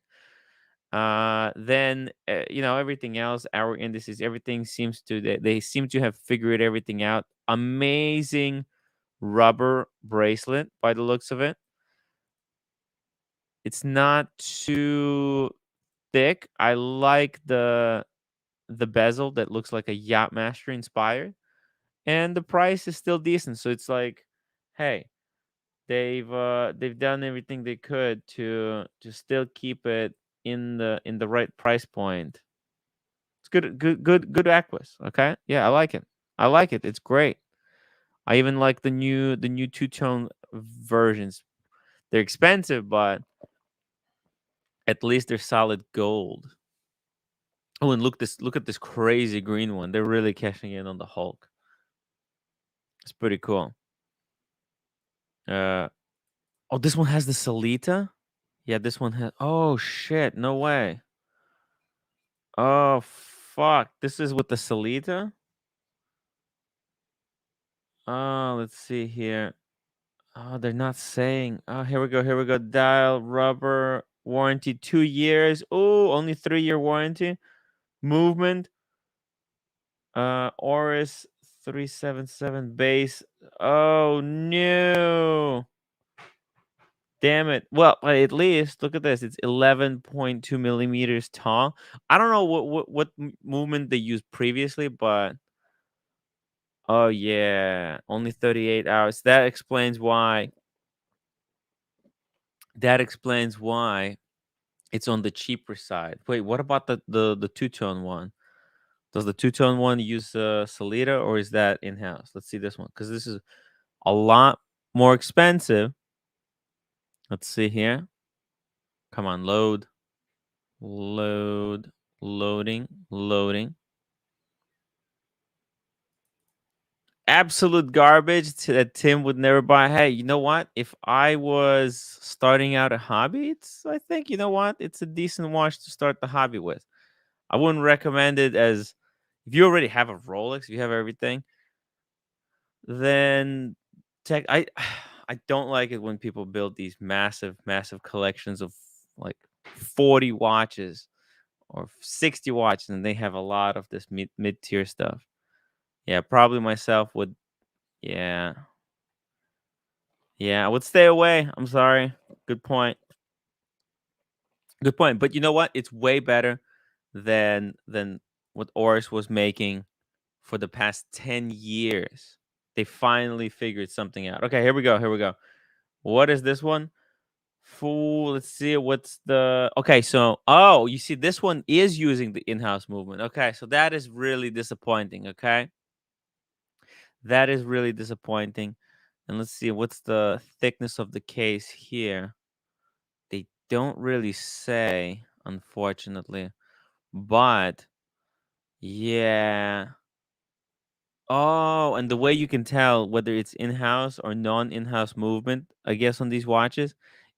Then everything else, our indices, everything seems to they seem to have figured everything out. Amazing rubber bracelet by the looks of it. It's not too thick. I like the bezel that looks like a Yachtmaster inspired, and the price is still decent. So it's like, hey, they've done everything they could to still keep it in the right price point. It's good Aquas. Okay, yeah, I like it. I like it. It's great. I even like the new two-tone versions. They're expensive, but at least they're solid gold. Oh, and look at this crazy green one. They're really cashing in on the Hulk. It's pretty cool. Oh, this one has the Salita? Yeah, this one has. Oh shit, no way. Oh fuck. This is with the Salita? Oh, let's see here. Oh, they're not saying. Oh, here we go. Here we go. Dial rubber warranty 2 years. Oh, only 3-year warranty. Movement. Oris 377 base. Oh no. Damn it. Well, at least look at this. It's 11.2 millimeters tall. I don't know what movement they used previously, but oh yeah, only 38 hours. That explains why. That explains why it's on the cheaper side. Wait, what about the two-tone one? Does the two-tone one use Salida, or is that in-house? Let's see this one, because this is a lot more expensive. Let's see here. Come on, loading. Absolute garbage that Tim would never buy. Hey, you know what? If I was starting out a hobby, I think, you know what? It's a decent watch to start the hobby with. I wouldn't recommend it as, if you already have a Rolex, if you have everything, then I I don't like it when people build these massive collections of like 40 watches or 60 watches, and they have a lot of this mid-tier stuff. Yeah, probably myself would. Yeah. Yeah, I would stay away. I'm sorry. Good point. Good point. But you know what? It's way better than what Oris was making for the past 10 years. They finally figured something out. Okay, here we go. Here we go. What is this one? Fool. Let's see what's the. Okay, so you see, this one is using the in-house movement. Okay, so that is really disappointing. Okay, that is really disappointing. And let's see what's the thickness of the case here. They don't really say, unfortunately, but yeah. Oh, and the way you can tell whether it's in-house or non-in-house movement, I guess, on these watches,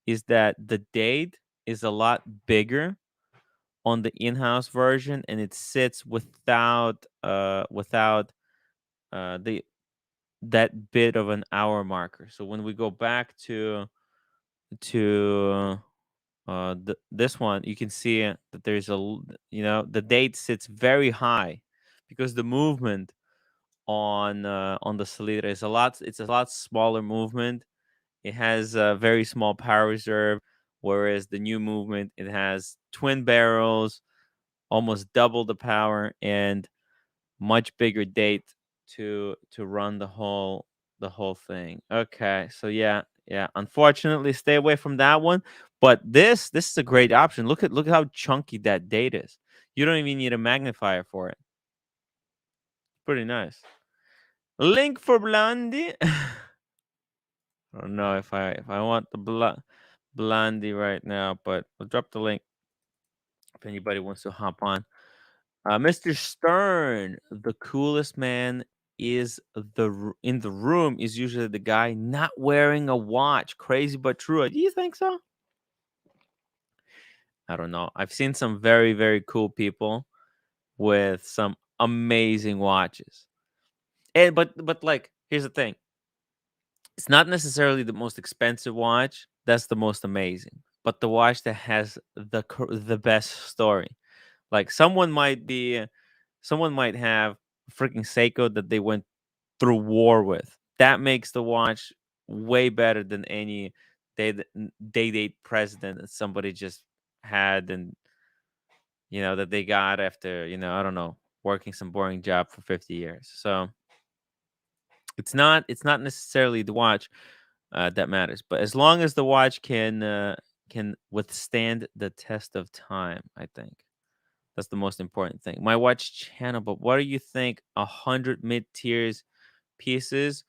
is that the date is a lot bigger on the in-house version, and it sits without the that bit of an hour marker. So when we go back to this one, you can see that there's the date sits very high, because the movement on the Salida is a lot smaller movement. It has a very small power reserve, whereas the new movement, it has twin barrels, almost double the power, and much bigger date to run the whole thing. Okay, so yeah. Unfortunately, stay away from that one. But this is a great option. Look at how chunky that date is. You don't even need a magnifier for it. Pretty nice. Link for Blondie. I don't know if I want the Blondie right now, but I'll drop the link if anybody wants to hop on. Mr. Stern, the coolest man in the room is usually the guy not wearing a watch. Crazy but true. Do you think so? I don't know. I've seen some very, very cool people with some amazing watches. And but like, here's the thing. It's not necessarily the most expensive watch that's the most amazing, but the watch that has the best story. Like, someone might have a freaking Seiko that they went through war with. That makes the watch way better than any day-date president that somebody just had, and that they got after I don't know, working some boring job for 50 years. So it's not necessarily the watch that matters, but as long as the watch can withstand the test of time, I think that's the most important thing. My watch channel, but what do you think? 100 mid-tiers pieces.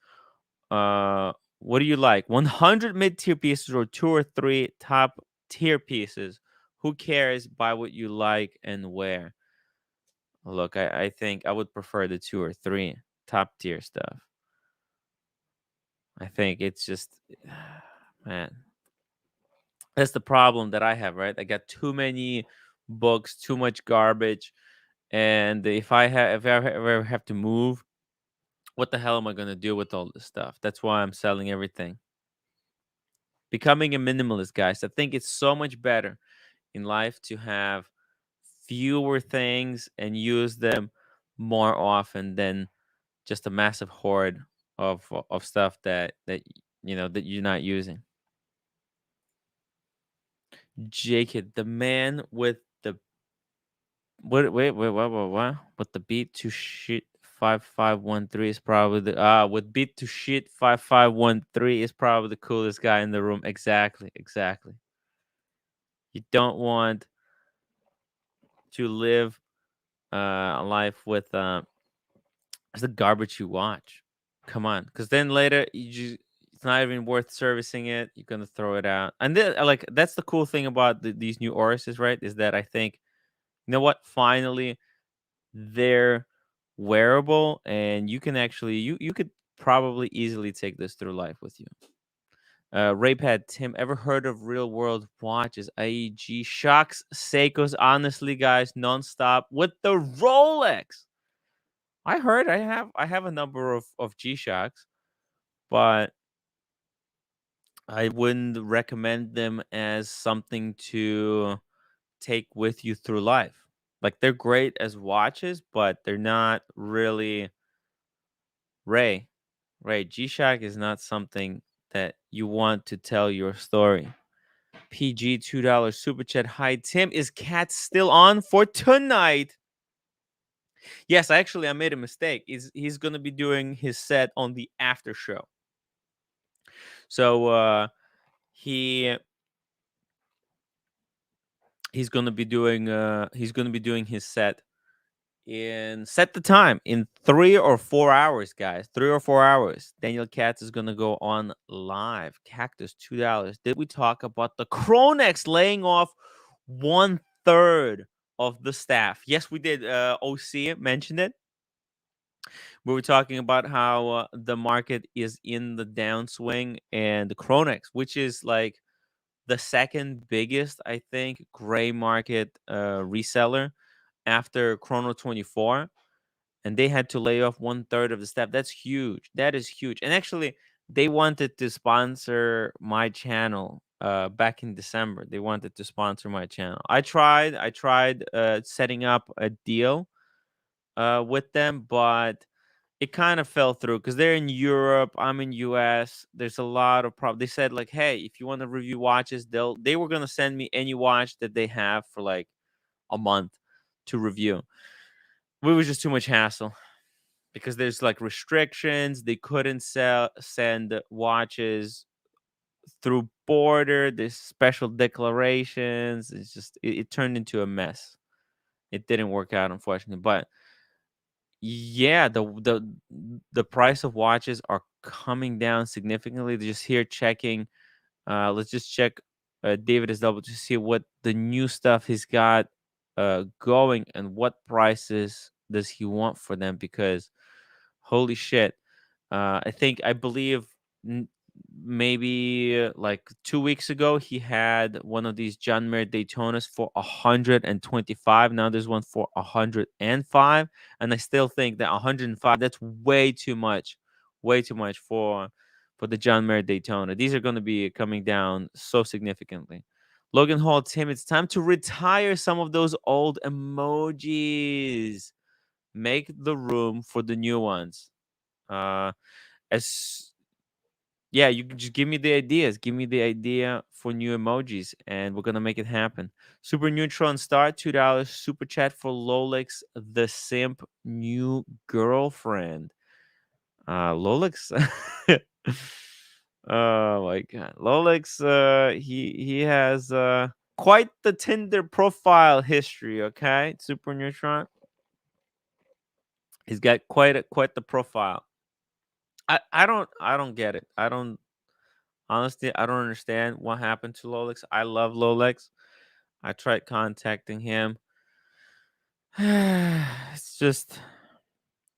What do you like? 100 mid-tier pieces or 2 or 3 top tier pieces? Who cares? Buy what you like and wear. Look, I think I would prefer the 2 or 3 top tier stuff. I think it's just, man, that's the problem that I have, right? I got too many books, too much garbage, and if I ever have to move, what the hell am I gonna do with all this stuff? That's why I'm selling everything. Becoming a minimalist, guys. I think it's so much better in life to have fewer things and use them more often than just a massive hoard of stuff that you're not using. Jacob, the man with the what? With the beat to shit 5513 is probably the with beat to shit 5513 is probably the coolest guy in the room. Exactly. You don't want to live a life with the garbage you watch. Come on, because then later it's not even worth servicing it. You're gonna throw it out, and then like that's the cool thing about these new Orises, right? Is that I think what? Finally, they're wearable, and you can actually you could probably easily take this through life with you. Raypad Tim, ever heard of real world watches, i.e. G-Shocks, Seikos? Honestly, guys, nonstop with the Rolex. I heard I have a number of G-Shocks, but I wouldn't recommend them as something to take with you through life. Like they're great as watches, but they're not really Ray, G-Shock is not something that you want to tell your story. PG $2 super chat. Hi Tim, is Katz still on for tonight? Yes, I made a mistake. He's gonna be doing his set on the after show. So he's gonna be doing his set in set the time in 3 or 4 hours, guys. 3 or 4 hours. Daniel Katz is gonna go on live. Cactus $2. Did we talk about the Chronex laying off 1/3 of the staff? Yes, we did. OC mentioned it. We were talking about how the market is in the downswing, and the Chronex, which is like the second biggest, I think, gray market reseller after Chrono 24, and they had to lay off 1/3 of the staff. That's huge. That is huge. And actually, they wanted to sponsor my channel back in December. They wanted to sponsor my channel. I tried setting up a deal with them, but it kind of fell through because they're in Europe. I'm in US. There's a lot of problems. They said like, hey, if you want to review watches, they were gonna send me any watch that they have for like a month to review. It was just too much hassle because there's like restrictions. They couldn't send watches through border. There's special declarations. It's just it turned into a mess. It didn't work out, unfortunately, but yeah, the price of watches are coming down significantly. Just here checking. Let's just check. David is double to see what the new stuff he's got going and what prices does he want for them, because holy shit. I believe maybe like 2 weeks ago he had one of these John Mayer Daytonas for 125. Now there's one for 105, and I still think that 105, that's way too much for the John Mayer Daytona. These are going to be coming down so significantly. Logan Hall, Tim, it's time to retire some of those old emojis. Make the room for the new ones. As yeah, you can just give me the ideas. Give me the idea for new emojis, and we're gonna make it happen. Super neutral and star $2. Super chat for Lolex, the simp new girlfriend. Lolex. Oh my god, Lolex. He has quite the Tinder profile history. Okay, super neutron. He's got quite the profile. I don't get it. I don't honestly. I don't understand what happened to Lolex. I love Lolex. I tried contacting him. it's just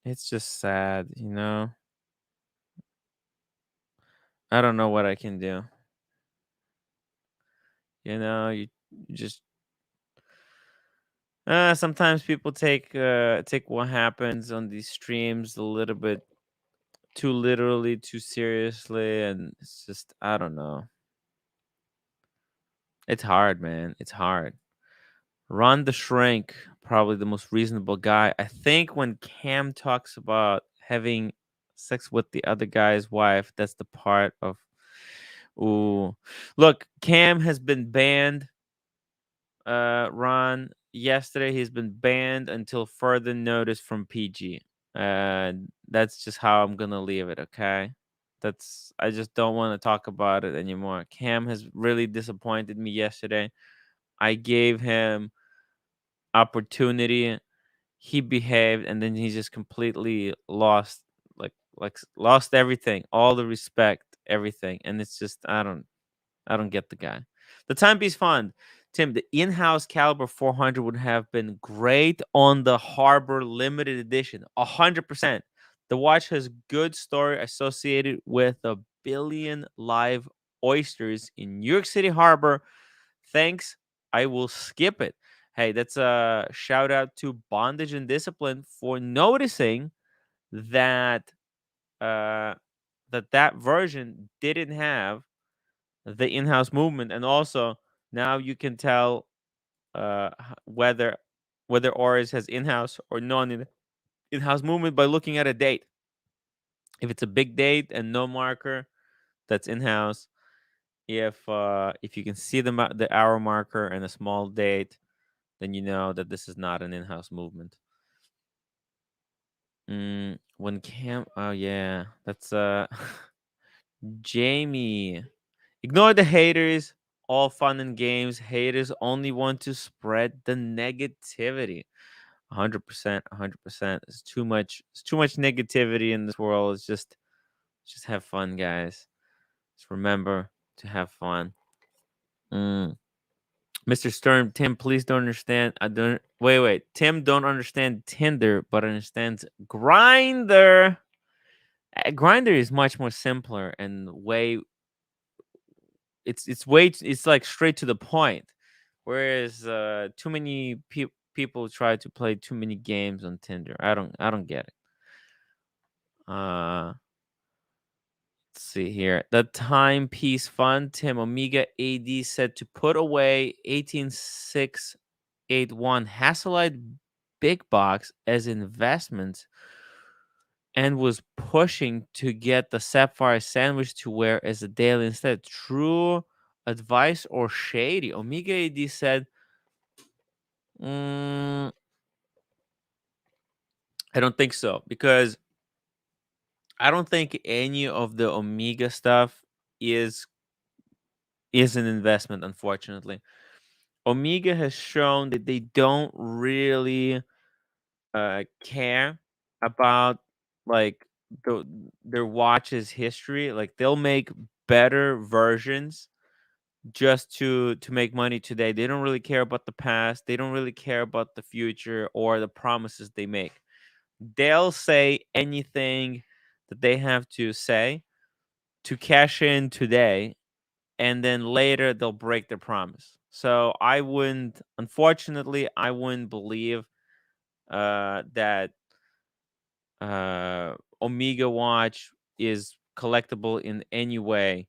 it's just sad, you know. I don't know what I can do. You know, you just sometimes people take what happens on these streams a little bit too literally, too seriously, and it's just I don't know. It's hard, man. It's hard. Ron the Shrink, probably the most reasonable guy. I think when Cam talks about having sex with the other guy's wife, that's the part of ooh. Look, Cam has been banned. Ron, yesterday he's been banned until further notice from PG. That's just how I'm gonna leave it, okay? That's I just don't want to talk about it anymore. Cam has really disappointed me yesterday. I gave him opportunity. He behaved, and then he just completely lost, lost everything, all the respect, everything, and it's just I don't get the guy. The timepiece fund, Tim. The in-house caliber 400 would have been great on the Harbor limited edition. 100%. The watch has good story associated with a billion live oysters in New York City Harbor. Thanks. I will skip it. Hey, that's a shout out to Bondage and Discipline for noticing that that version didn't have the in-house movement, and also now you can tell whether Oris has in-house or non in-house movement by looking at a date. If it's a big date and no marker, that's in-house. If you can see the arrow marker and a small date, then you know that this is not an in-house movement. When Cam, oh yeah, that's Jamie. Ignore the haters. All fun and games. Haters only want to spread the negativity. 100%, 100%. It's too much. It's too much negativity in this world. It's just have fun, guys. Just remember to have fun. Mr. Stern, Tim, please don't understand. I don't wait. Tim don't understand Tinder, but understands Grinder. Grinder is much more simpler and way it's like straight to the point, whereas too many people try to play too many games on Tinder. I don't get it. Let's see here. The timepiece fund, Tim Omega AD said to put away 18681 Hasselite big box as investments and was pushing to get the sapphire sandwich to wear as a daily instead. True advice or shady? Omega AD said, I don't think so, because I don't think any of the Omega stuff is an investment, unfortunately. Omega has shown that they don't really care about like their watch's history. Like they'll make better versions just to make money today. They don't really care about the past. They don't really care about the future or the promises they make. They'll say anything that they have to say to cash in today, and then later they'll break their promise. So unfortunately, I wouldn't believe that Omega watch is collectible in any way.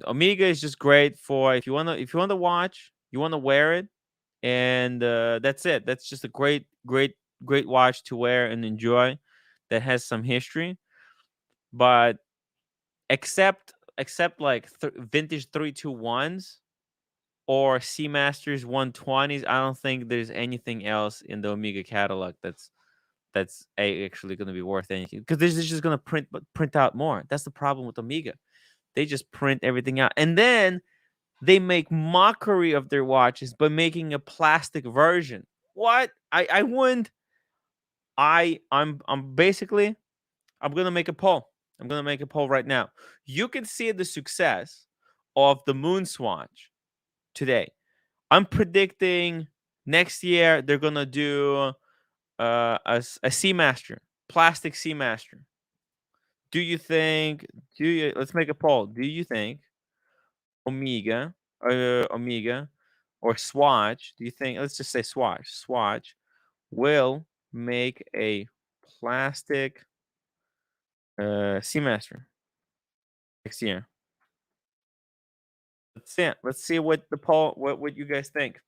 Omega is just great for if you want to watch, you want to wear it, and that's it. That's just a great watch to wear and enjoy that has some history. But except like vintage 321s or Seamasters 120s. I don't think there's anything else in the Omega catalog that's actually going to be worth anything, because they're just going to print out more. That's the problem with Omega. They just print everything out, and then they make mockery of their watches by making a plastic version. What? I wouldn't. I'm basically, I'm gonna make a poll. I'm gonna make a poll right now. You can see the success of the Moon Swatch today. I'm predicting next year they're gonna do a Seamaster, plastic Seamaster. Do you think? Let's make a poll. Do you think Omega, Omega, or Swatch? Do you think? Let's just say Swatch. Swatch will make a plastic Seamaster next year. Let's see what the poll, what you guys think.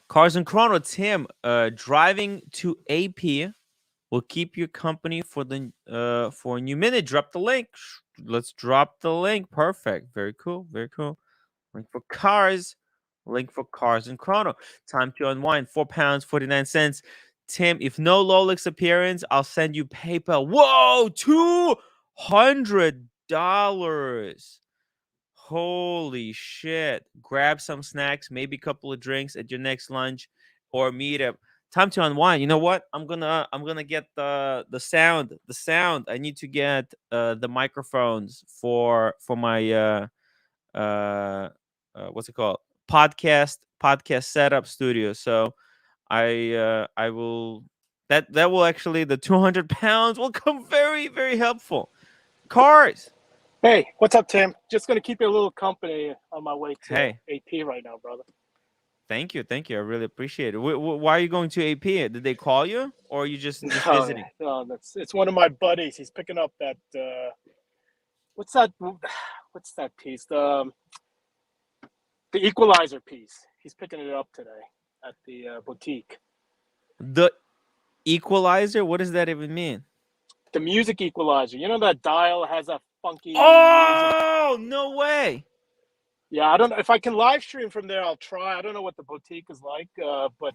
Cars and Chrono, Tim, driving to AP will keep your company for a new minute. Drop the link. Let's drop the link. Perfect. Very cool. Very cool. Link for cars. Link for Cars and Chrono. Time to unwind. £4, 49 cents. Tim, if no Lolex appearance, I'll send you PayPal. Whoa, $200. Holy shit. Grab some snacks, maybe a couple of drinks at your next lunch or meetup. Time to unwind. You know what? I'm gonna get the sound. The sound. I need to get the microphones for my what's it called? Podcast setup studio. So I will that will actually, the 200 pounds will come very, very helpful. Cars. Hey, what's up, Tim? Just going to keep you a little company on my way to Hey. AP right now, brother. Thank you. I really appreciate it. Why are you going to AP? Did they call you, or are you just visiting? No, it's one of my buddies. He's picking up that what's that piece? The equalizer piece. He's picking it up today at the boutique. The equalizer? What does that even mean? The music equalizer. You know that dial has a funky Oh, music? no way. Yeah, I don't know if I can live stream from there. I'll try. I don't know what the boutique is like, but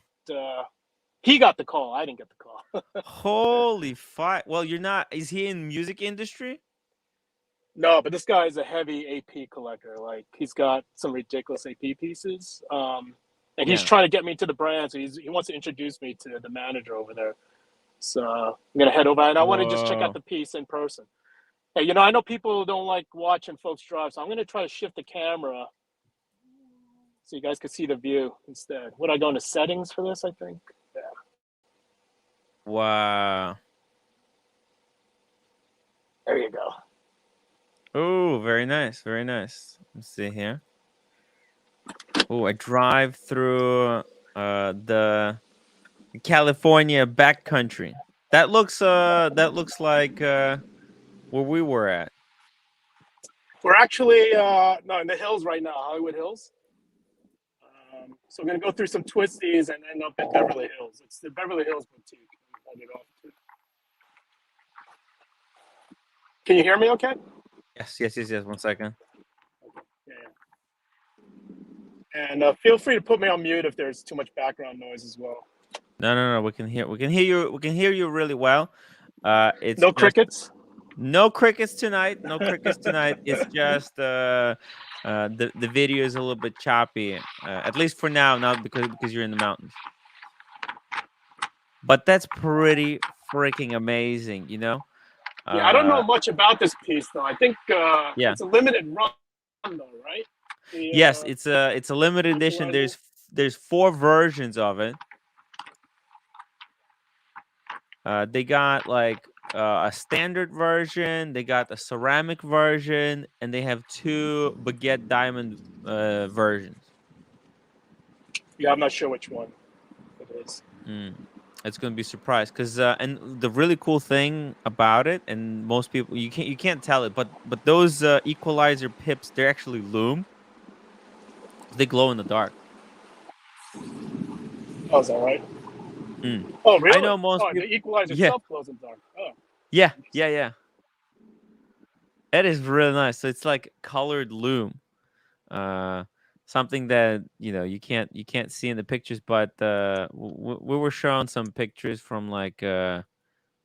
he got the call. I didn't get the call. Holy fuck! Well, you're not. Is he in music industry? No, but this guy is a heavy AP collector. Like, he's got some ridiculous AP pieces, and he's trying to get me to the brand. So he wants to introduce me to the manager over there. So I'm gonna head over, and I want to just check out the piece in person. Hey, I know people don't like watching folks drive, so I'm gonna try to shift the camera so you guys can see the view instead. Would I go into settings for this? I think. Yeah. Wow. There you go. Oh, very nice. Very nice. Let's see here. Oh, I drive through the California backcountry. That looks like where we were at. We're actually in the hills right now, Hollywood Hills. So we're gonna go through some twisties and end up at Beverly Hills. It's the Beverly Hills boutique. Can you hear me okay? Yes. 1 second. Yeah. And feel free to put me on mute if there's too much background noise as well. No. We can hear you really well. It's no crickets. No crickets tonight. No crickets tonight. It's just the video is a little bit choppy, at least for now. Not because you're in the mountains. But that's pretty freaking amazing, Yeah, I don't know much about this piece though. I think it's a limited run though, right? Yes, it's a limited edition. There's 4 versions of it. They got like a standard version, they got a ceramic version, and they have 2 baguette diamond versions. Yeah, I'm not sure which one it is. It's gonna be surprised because and the really cool thing about it, and most people you can't tell it, but those equalizer pips, they're actually lume. They glow in the dark. Oh, is that right? Oh, really? I know most people. The equalizer itself glows in the dark. Oh. Yeah. It is really nice. So it's like colored loom. Something that you can't see in the pictures, but we were shown some pictures from like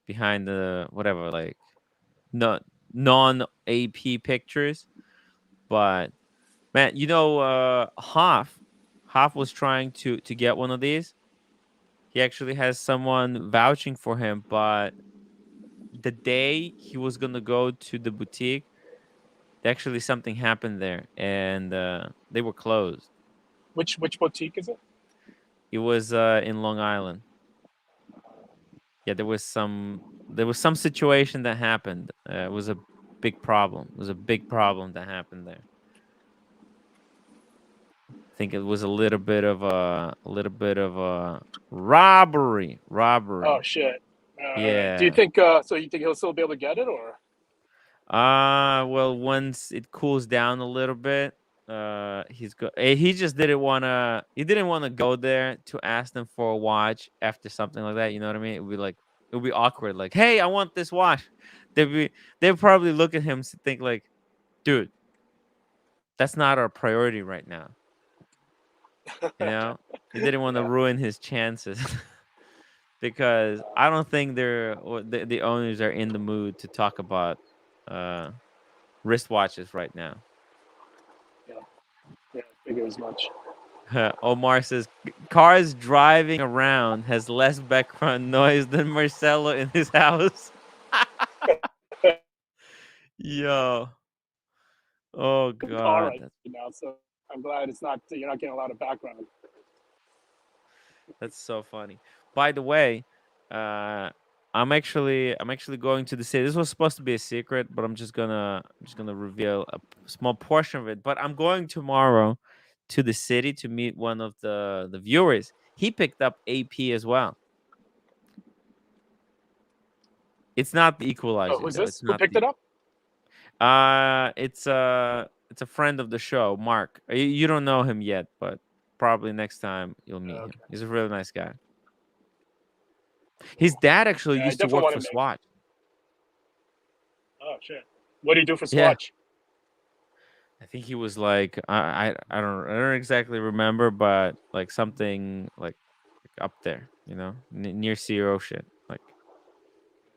behind the whatever, like not non AP pictures. But man, Hoff was trying to get one of these. He actually has someone vouching for him, but the day he was gonna go to the boutique, actually something happened there, and they were closed. Which boutique is it? It was in Long Island. Yeah, there was some situation that happened. It was a big problem. It was a big problem that happened there. I think it was a little bit of a robbery. Oh shit. All right. Do you Yeah. think so? You think he'll still be able to get it, or? Well, once it cools down a little bit, he just didn't wanna go there to ask them for a watch after something like that. You know what I mean? It would be awkward. Like, hey, I want this watch. They'd probably look at him and think like, dude, that's not our priority right now. He didn't want to Yeah. ruin his chances. Because I don't think the owners are in the mood to talk about uh wristwatches right now. Yeah, I figure as much. Omar says cars driving around has less background noise than Marcelo in his house. Yo. Oh Car god. right now, so I'm glad you're not getting a lot of background. That's so funny. By the way, I'm actually going to the city. This was supposed to be a secret, but I'm just gonna reveal a small portion of it. But I'm going tomorrow to the city to meet one of the viewers. He picked up AP as well. It's not the Oh, equalizer who's though. this? It's Who not picked the it up? it's a friend of the show, Mark. You don't know him yet, but probably next time you'll meet him. Okay. He's a really nice guy. His dad actually Yeah, I used to definitely work want for to make. Swatch. Oh shit. What do you do for Yeah, Swatch? I think he was like I don't exactly remember, but like something like up there, near CEO shit. Like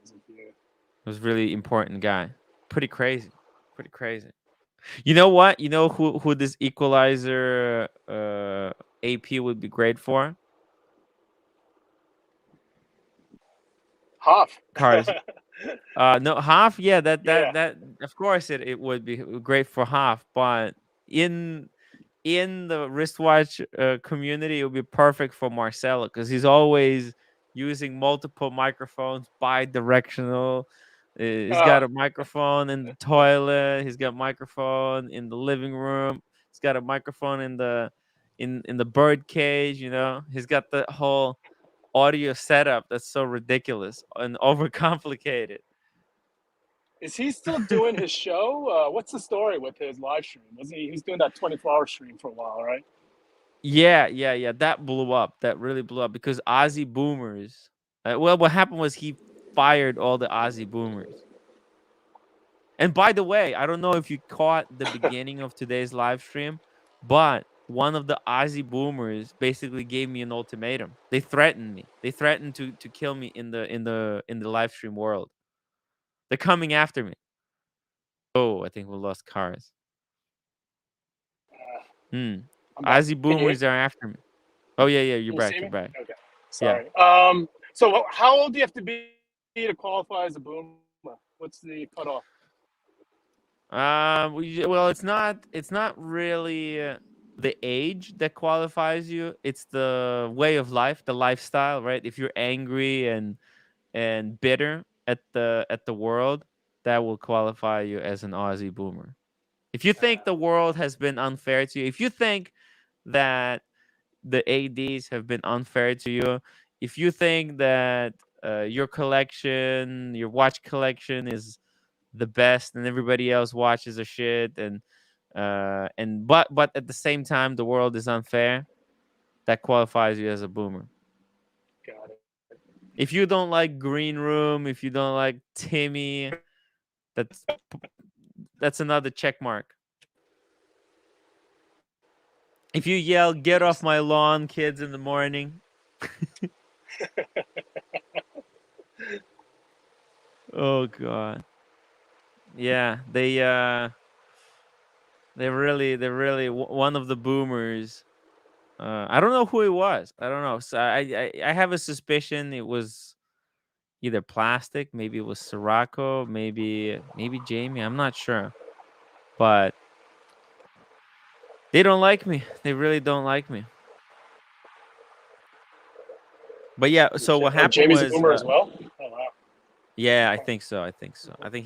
it was really important guy. Pretty crazy, pretty crazy. You know what? You know who this equalizer AP would be great for? Hoff. Cars. No, half. Yeah, that Yeah. that that. Of course, it would be great for half, but in in the wristwatch community, it would be perfect for Marcelo because he's always using multiple microphones, bi-directional. He's Uh, got a microphone in the toilet. He's got a microphone in the living room. He's got a microphone in the bird cage. He's got the whole audio setup that's so ridiculous and overcomplicated. is he still doing his show? What's the story with his live stream? Wasn't he? He was doing that 24-hour stream for a while, right? Yeah, yeah, yeah. That blew up. That really blew up because Aussie boomers. Well, what happened was he fired all the Aussie boomers. And by the way, I don't know if you caught the beginning of today's live stream, but one of the Aussie boomers basically gave me an ultimatum. They threatened me. They threatened to kill me in the live stream world. They're coming after me. Oh, I think we lost cars. Hmm. I'm back. Aussie Can you boomers are after me. Oh yeah, yeah. You're can you back. see You're me? back. Okay. Yeah. Sorry. So how old do you have to be to qualify as a boomer? What's the cutoff? Well, it's not really the age that qualifies you. It's the way of life, the lifestyle, right? If you're angry and bitter at the world, that will qualify you as an Aussie boomer. If you think the world has been unfair to you, if you think that the ADs have been unfair to you, if you think that your watch collection is the best and everybody else watches a shit but at the same time the world is unfair, that qualifies you as a boomer. Got it. If you don't like Green Room, if you don't like Timmy, that's that's another check mark. If you yell, "Get off my lawn, kids," in the morning. Oh God. Yeah, they're really one of the boomers. I don't know who it was. I don't know. So I have a suspicion it was either plastic, maybe it was Sirocco, maybe Jamie. I'm not sure, but they don't like me. They really don't like me. But yeah, so what happened Jamie's was, a boomer as well. Oh wow. yeah, I think so. I think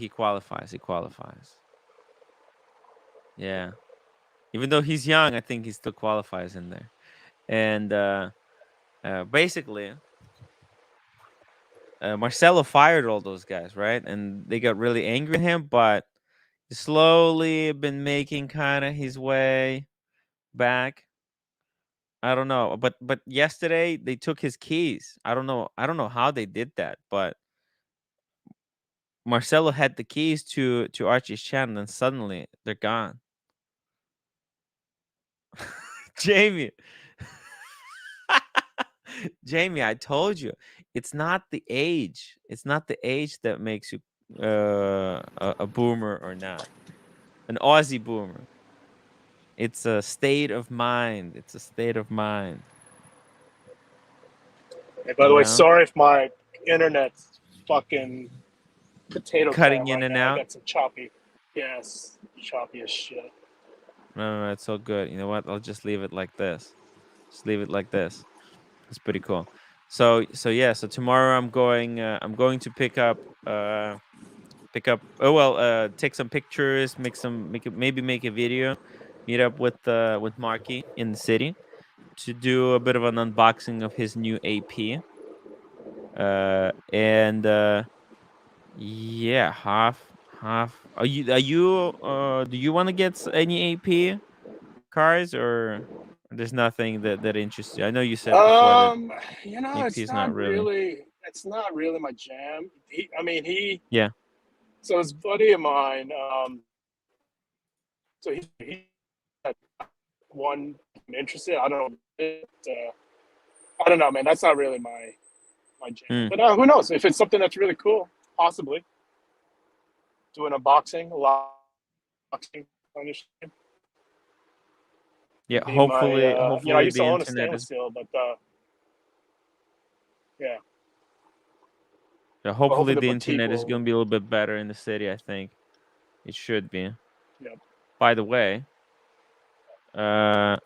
he qualifies. Yeah, even though he's young, I think he still qualifies in there. And basically, Marcelo fired all those guys, right? And they got really angry at him, but he slowly been making kind of his way back. I don't know, but yesterday they took his keys. I don't know how they did that, but Marcelo had the keys to Archie's channel, and suddenly they're gone. Jamie, Jamie, I told you, it's not the age. It's not the age that makes you a boomer or not. An Aussie boomer. It's a state of mind. It's a state of mind. Hey, by the way, sorry if my internet's fucking potato cutting can in right and now. out. I got some choppy. Yes, choppy as shit. No, it's so good. You know what? I'll just leave it like this. Just leave it like this. It's pretty cool. So yeah. So tomorrow I'm going to pick up. Take some pictures. Maybe make a video. Meet up with Marky in the city to do a bit of an unboxing of his new AP. And yeah, half. Are you do you want to get any AP cars, or there's nothing that interests you? I know you said before that AP is not really. It's not really my jam. He Yeah. So his buddy of mine, so he had one I'm interested. I don't know, man. That's not really my jam. But who knows? If it's something that's really cool, possibly do an unboxing, Yeah, hopefully I used the to own a internet stainless is. steel, but yeah. Yeah, hopefully the the boutique internet is will. going to be a little bit better in the city. I think it should be. Yeah. By the way, I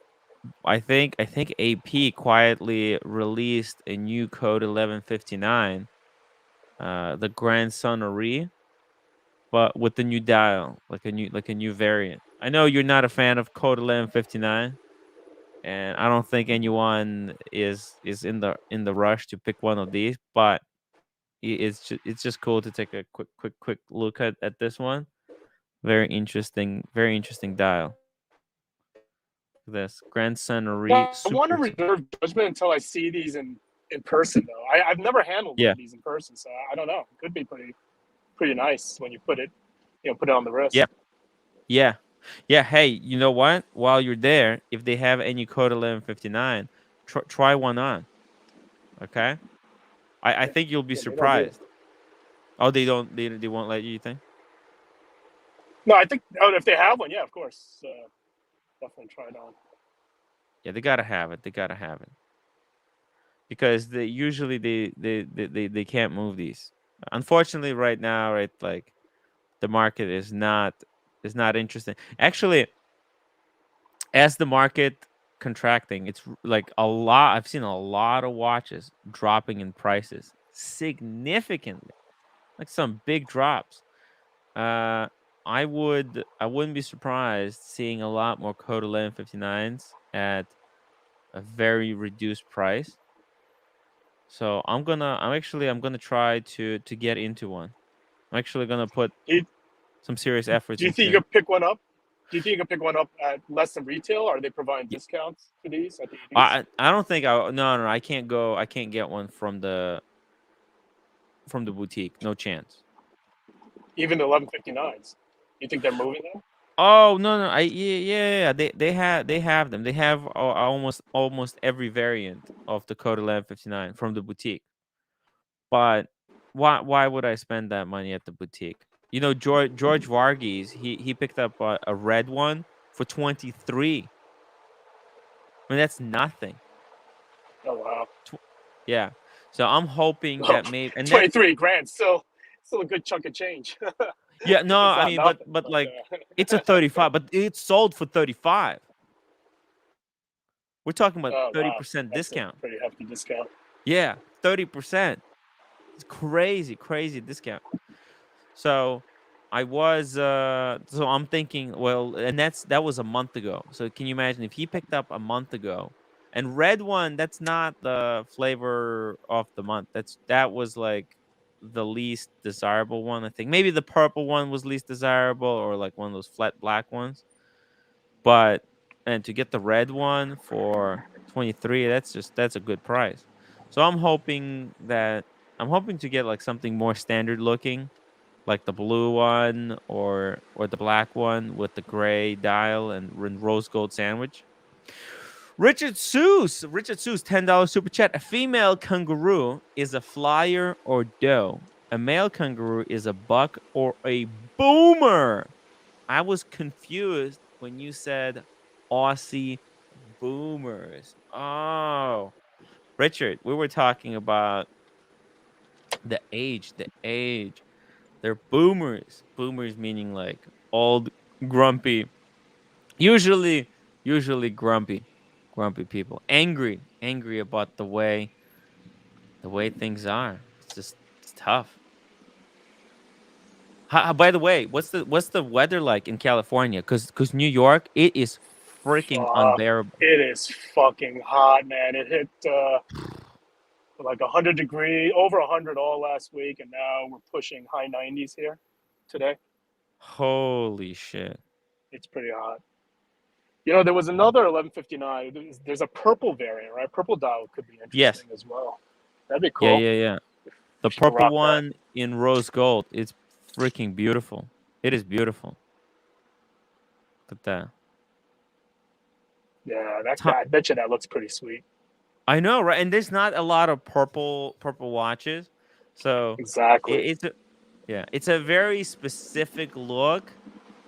think AP quietly released a new code 1159, the grandson Oris, but with the new dial, like a new variant. I know you're not a fan of code 1159, and I don't think anyone is in the rush to pick one of these, but it's just cool to take a quick look at this one. Very interesting dial. This grandson I Oris want to super. reserve judgment until I see these in person, though. I've never handled one of these in person, so I don't know. It could be pretty nice when you put it on the wrist. Yeah. Hey, you know what? While you're there, if they have any code 1159, try one on. Okay. I think you'll be surprised. Oh, they don't. They won't let you think. No, I think if they have one, yeah, of course, definitely try it on. Yeah, they gotta have it. Because they can't move these. Unfortunately, right now, right, like the market is not interesting. Actually, as the market contracting, it's like a lot. I've seen a lot of watches dropping in prices significantly, like some big drops. I wouldn't be surprised seeing a lot more code 1159s at a very reduced price. So I'm gonna try to get into one. I'm actually gonna put some serious efforts Do you into think you could pick one up? Do you think you could pick one up at less than retail? Are they providing discounts for these at the APs? I don't think no, I can't go. I can't get one from the boutique. No chance. Even the 1159s. You think they're moving them? Oh no, yeah. They have them. They have almost every variant of the Code 1159 from the boutique. But why would I spend that money at the boutique? You know, George Varghese, he picked up a red one for 23. I mean, that's nothing. Oh wow. Yeah. So I'm hoping that maybe, and that's 23 grand, still a good chunk of change. yeah, no, It's I not mean, nothing, but like uh, it's a 35, but it's sold for 35. We're talking about oh wow, 30% that's a discount. pretty hefty discount. Yeah, 30%. It's crazy discount. So so I'm thinking, well, and that was a month ago. So can you imagine if he picked up a month ago, and red one, that's not the flavor of the month. That was like the least desirable one, I think. Maybe the purple one was least desirable, or like one of those flat black ones. But and to get the red one for 23, that's a good price. So I'm hoping to get like something more standard looking, like the blue one or the black one with the gray dial and rose gold sandwich. Richard Seuss, $10 super chat. A female kangaroo is a flyer or doe. A male kangaroo is a buck or a boomer. I was confused when you said Aussie boomers. Oh, Richard, we were talking about the age. They're boomers. Boomers meaning like old, grumpy. Usually, usually grumpy people. Angry about the way things are. It's tough. By the way, what's the weather like in California? Cause New York, it is freaking Fuck, unbearable. it is fucking hot, man. It hit like 100 degree, over 100 all last week, and now we're pushing high 90s here today. Holy shit. It's pretty hot. You know, there was another 1159. There's a purple variant, right? Purple dial could be Yes. interesting as well. That'd be Yeah, cool. yeah. The We should purple rock that. one in rose gold. It's freaking beautiful. It is beautiful. Look at that. Yeah, Ti- I bet you that looks pretty sweet. I know, right? And there's not a lot of purple watches, so Exactly. it's a very specific look.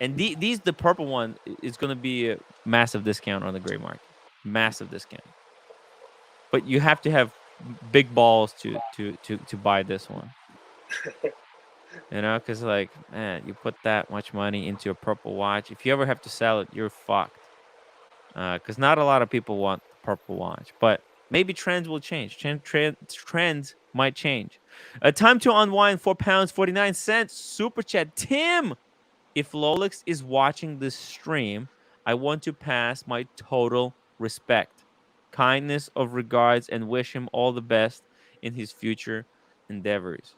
And the purple one is going to be a massive discount on the gray market, massive discount. But you have to have big balls to buy this one. You know, because like, man, you put that much money into a purple watch. If you ever have to sell it, you're fucked. Because not a lot of people want the purple watch, but maybe trends will change. Trends might change. Time to unwind. £4.49. Super chat. Tim, if Lolex is watching this stream, I want to pass my total respect, kindness of regards, and wish him all the best in his future endeavors.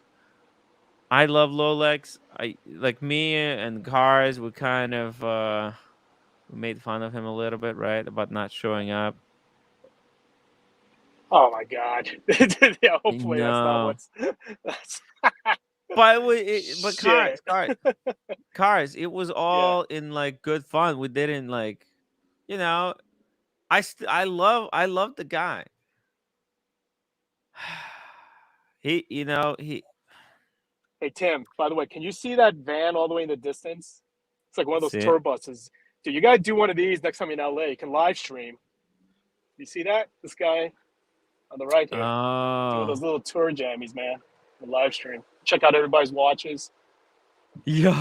I love Lolex. I like me and Cars. We kind of we made fun of him a little bit, right, about not showing up. Oh my god. Yeah, hopefully that's not No, what's. That's, but shit. cars. It was Yeah. all in like good fun. We didn't like, you know. I love the guy. He. Hey Tim. By the way, can you see that van all the way in the distance? It's like one of those See it? tour buses. Dude, you gotta do one of these next time you're in LA. You can live stream. You see that? This guy on the right here doing Oh, those little tour jammies, man. The live stream. Check out everybody's watches. yo,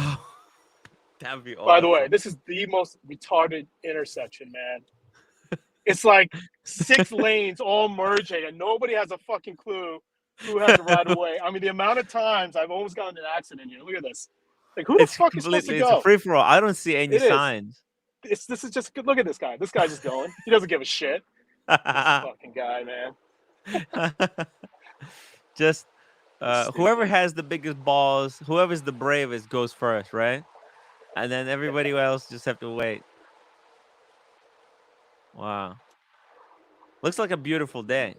that'd be By the way, awesome. this is the most retarded intersection, man. It's like 6 lanes all merging, and nobody has a fucking clue who has the right of way. I mean, the amount of times I've almost gotten in an accident here. Look at this. Like, who the fuck is supposed to It's a go? free for all. I don't see any It is. signs. This is just look at this guy. This guy's just going. He doesn't give a shit. This fucking guy, man. Just whoever Stupid. has the biggest balls, whoever's the bravest goes first, right? And then everybody else just have to wait. Wow. Looks like a beautiful day.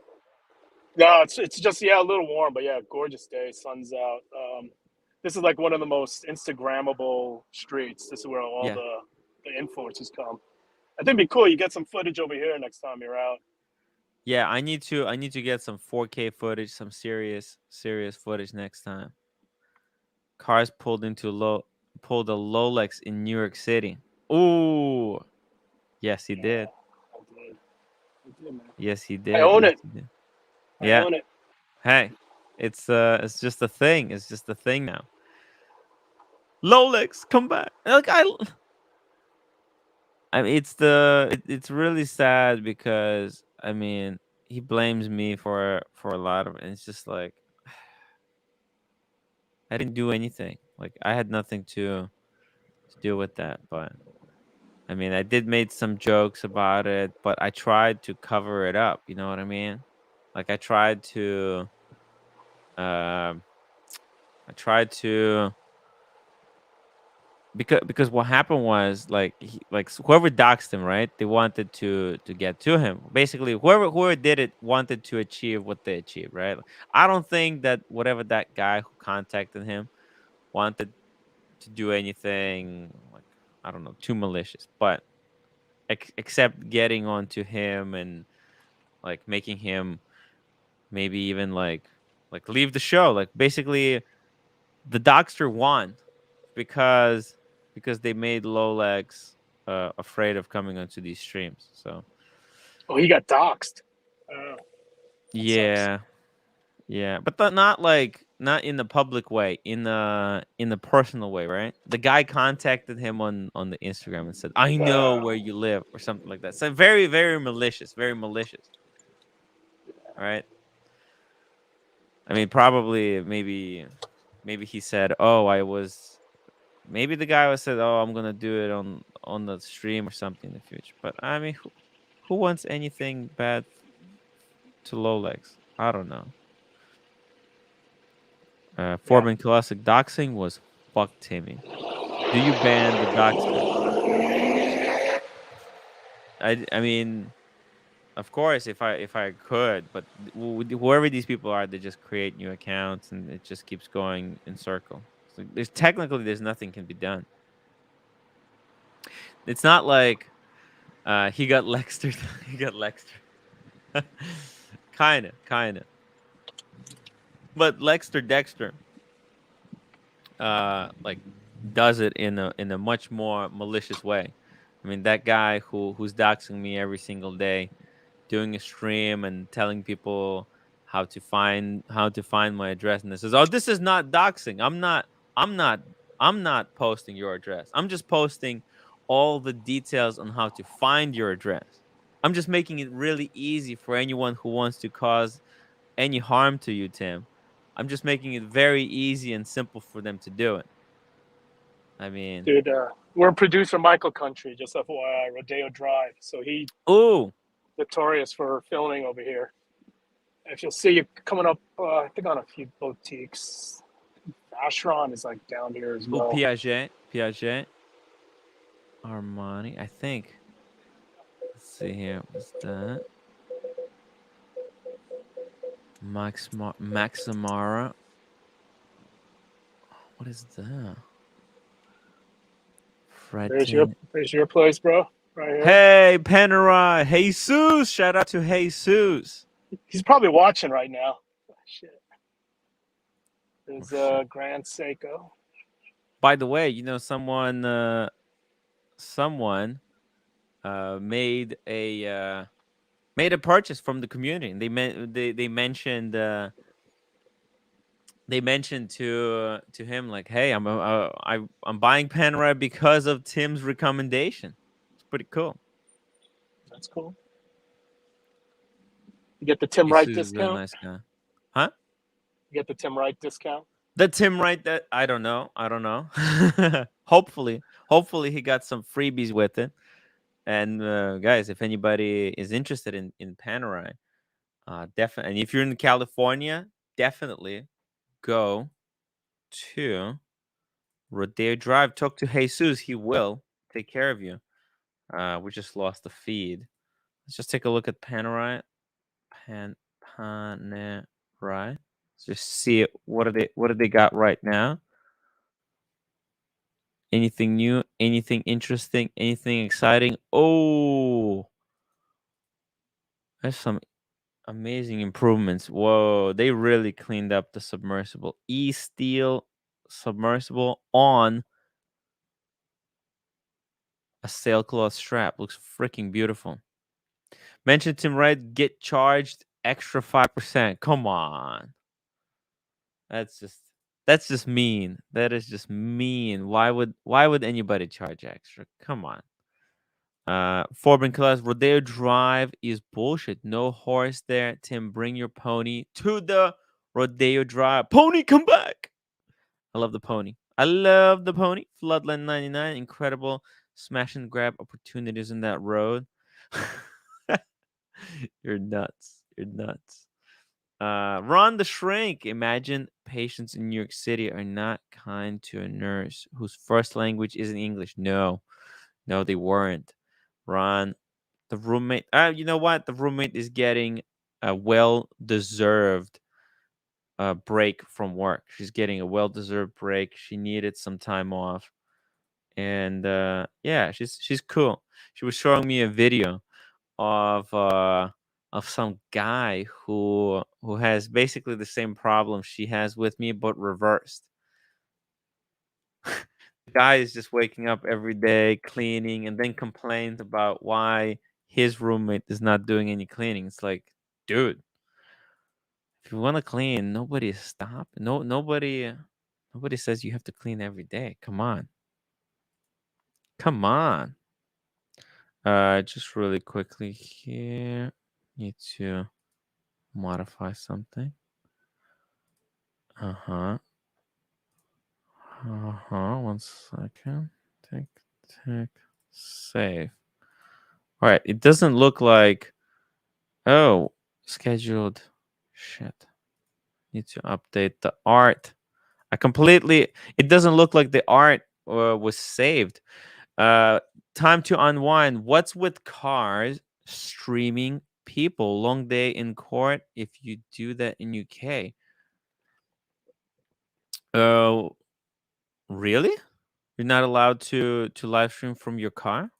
No, it's just a little warm, but yeah, gorgeous day. Sun's out. this is like one of the most Instagrammable streets. This is where all Yeah. the influencers come. I think it'd be cool. You get some footage over here next time you're out. Yeah, I need to get some 4K footage, some serious footage next time. Cars pulled a Lolex in New York City. Ooh. Yes, he did. I did, man. Yes, he did. I own Yes, it. he did. I Yeah. own it. Hey, it's just a thing. It's just a thing now. Lolex, come back. Like I mean, it's really sad because I mean he blames me for a lot of it. And it's just like I didn't do anything. Like I had nothing to do with that. But I mean, I did make some jokes about it, but I tried to cover it up. You know what I mean? Like I tried to, because what happened was like whoever doxed him, right? They wanted to get to him. Basically, whoever did it wanted to achieve what they achieved, right? I don't think that whatever that guy who contacted him wanted to do anything like I don't know too malicious, but except getting onto him and like making him maybe even like leave the show. Like basically, the Doxter won because they made Lolex afraid of coming onto these streams. So Oh, he got doxxed. yeah, yeah, but not in the public way, in the personal way, right? The guy contacted him on the Instagram and said, "I know where you live" or something like that. So very very malicious, very malicious. All right. I mean, probably maybe he said, "Oh, I was." Maybe the guy was said, "Oh, I'm gonna do it on the stream or something in the future." But I mean, who wants anything bad to Lolex? I don't know. Foreman Classic Doxing was fuck Timmy. Do you ban the Doxter? I mean, of course, if I could, but whoever these people are, they just create new accounts and it just keeps going in circle. So there's nothing can be done. It's not like he got Lexter. He got Lexter. Kinda. But Lexter Dexter, like, does it in a much more malicious way. I mean, that guy who's doxing me every single day, doing a stream and telling people how to find my address, and this says, "Oh, this is not doxing. I'm not posting your address. I'm just posting all the details on how to find your address. I'm just making it really easy for anyone who wants to cause any harm to you, Tim. I'm just making it very easy and simple for them to do it." I mean, Dude, we're in producer Michael country, just FYI, Rodeo Drive. So he ooh, notorious for filming over here. If you'll see you coming up, I think on a few boutiques. Ashron is like down here as well. Piaget, Armani, I think. Let's see here. What's that? Maximara. What is that? There's your place, bro. Right here. Hey, Panerai. Jesus. Shout out to Jesus. He's probably watching right now. Oh, shit. There's Grand Seiko. By the way, you know, someone made a purchase from the community, and they mentioned to him like, "Hey, I'm buying Panerai because of Tim's recommendation." It's pretty cool. That's cool. You get the timwrite discount. Really nice guy. Huh? You get the timwrite discount. The timwrite that I don't know. Hopefully he got some freebies with it. And guys, if anybody is interested in Panerai, definitely, and if you're in California, definitely go to Rodeo Drive. Talk to Jesus. He will take care of you. We just lost the feed. Let's just take a look at Panerai. Panerai. Let's just see it. What do they got right now? Anything new? Anything interesting? Anything exciting? Oh, there's some amazing improvements. Whoa, they really cleaned up the submersible. E-steel submersible on a sailcloth strap. Looks freaking beautiful. Mention timwrite, get charged extra 5%. Come on. That's just mean. That is just mean. Why would anybody charge extra? Come on. Forbin class Rodeo Drive is bullshit. No horse there. Tim, bring your pony to the Rodeo Drive. Pony, come back. I love the pony. I love the pony. Floodland 99. Incredible smash and grab opportunities in that road. You're nuts. You're nuts. Ron the Shrink. Imagine patients in New York City are not kind to a nurse whose first language isn't English. No, they weren't. Ron, the roommate. You know what? The roommate is getting a well-deserved break from work. She's getting a well-deserved break. She needed some time off, and yeah, she's cool. She was showing me a video of some guy who has basically the same problem she has with me, but reversed. The guy is just waking up every day, cleaning, and then complains about why his roommate is not doing any cleaning. It's like, dude, if you want to clean, nobody stop. Nobody says you have to clean every day. Come on. Just really quickly here, need to modify something. One second. Tick. Save. All right. It doesn't look like. Oh, scheduled. Shit. Need to update the art. It doesn't look like the art was saved. Time to unwind. What's with cars streaming people? Long day in court if you do that in UK. Really? You're not allowed to live stream from your car?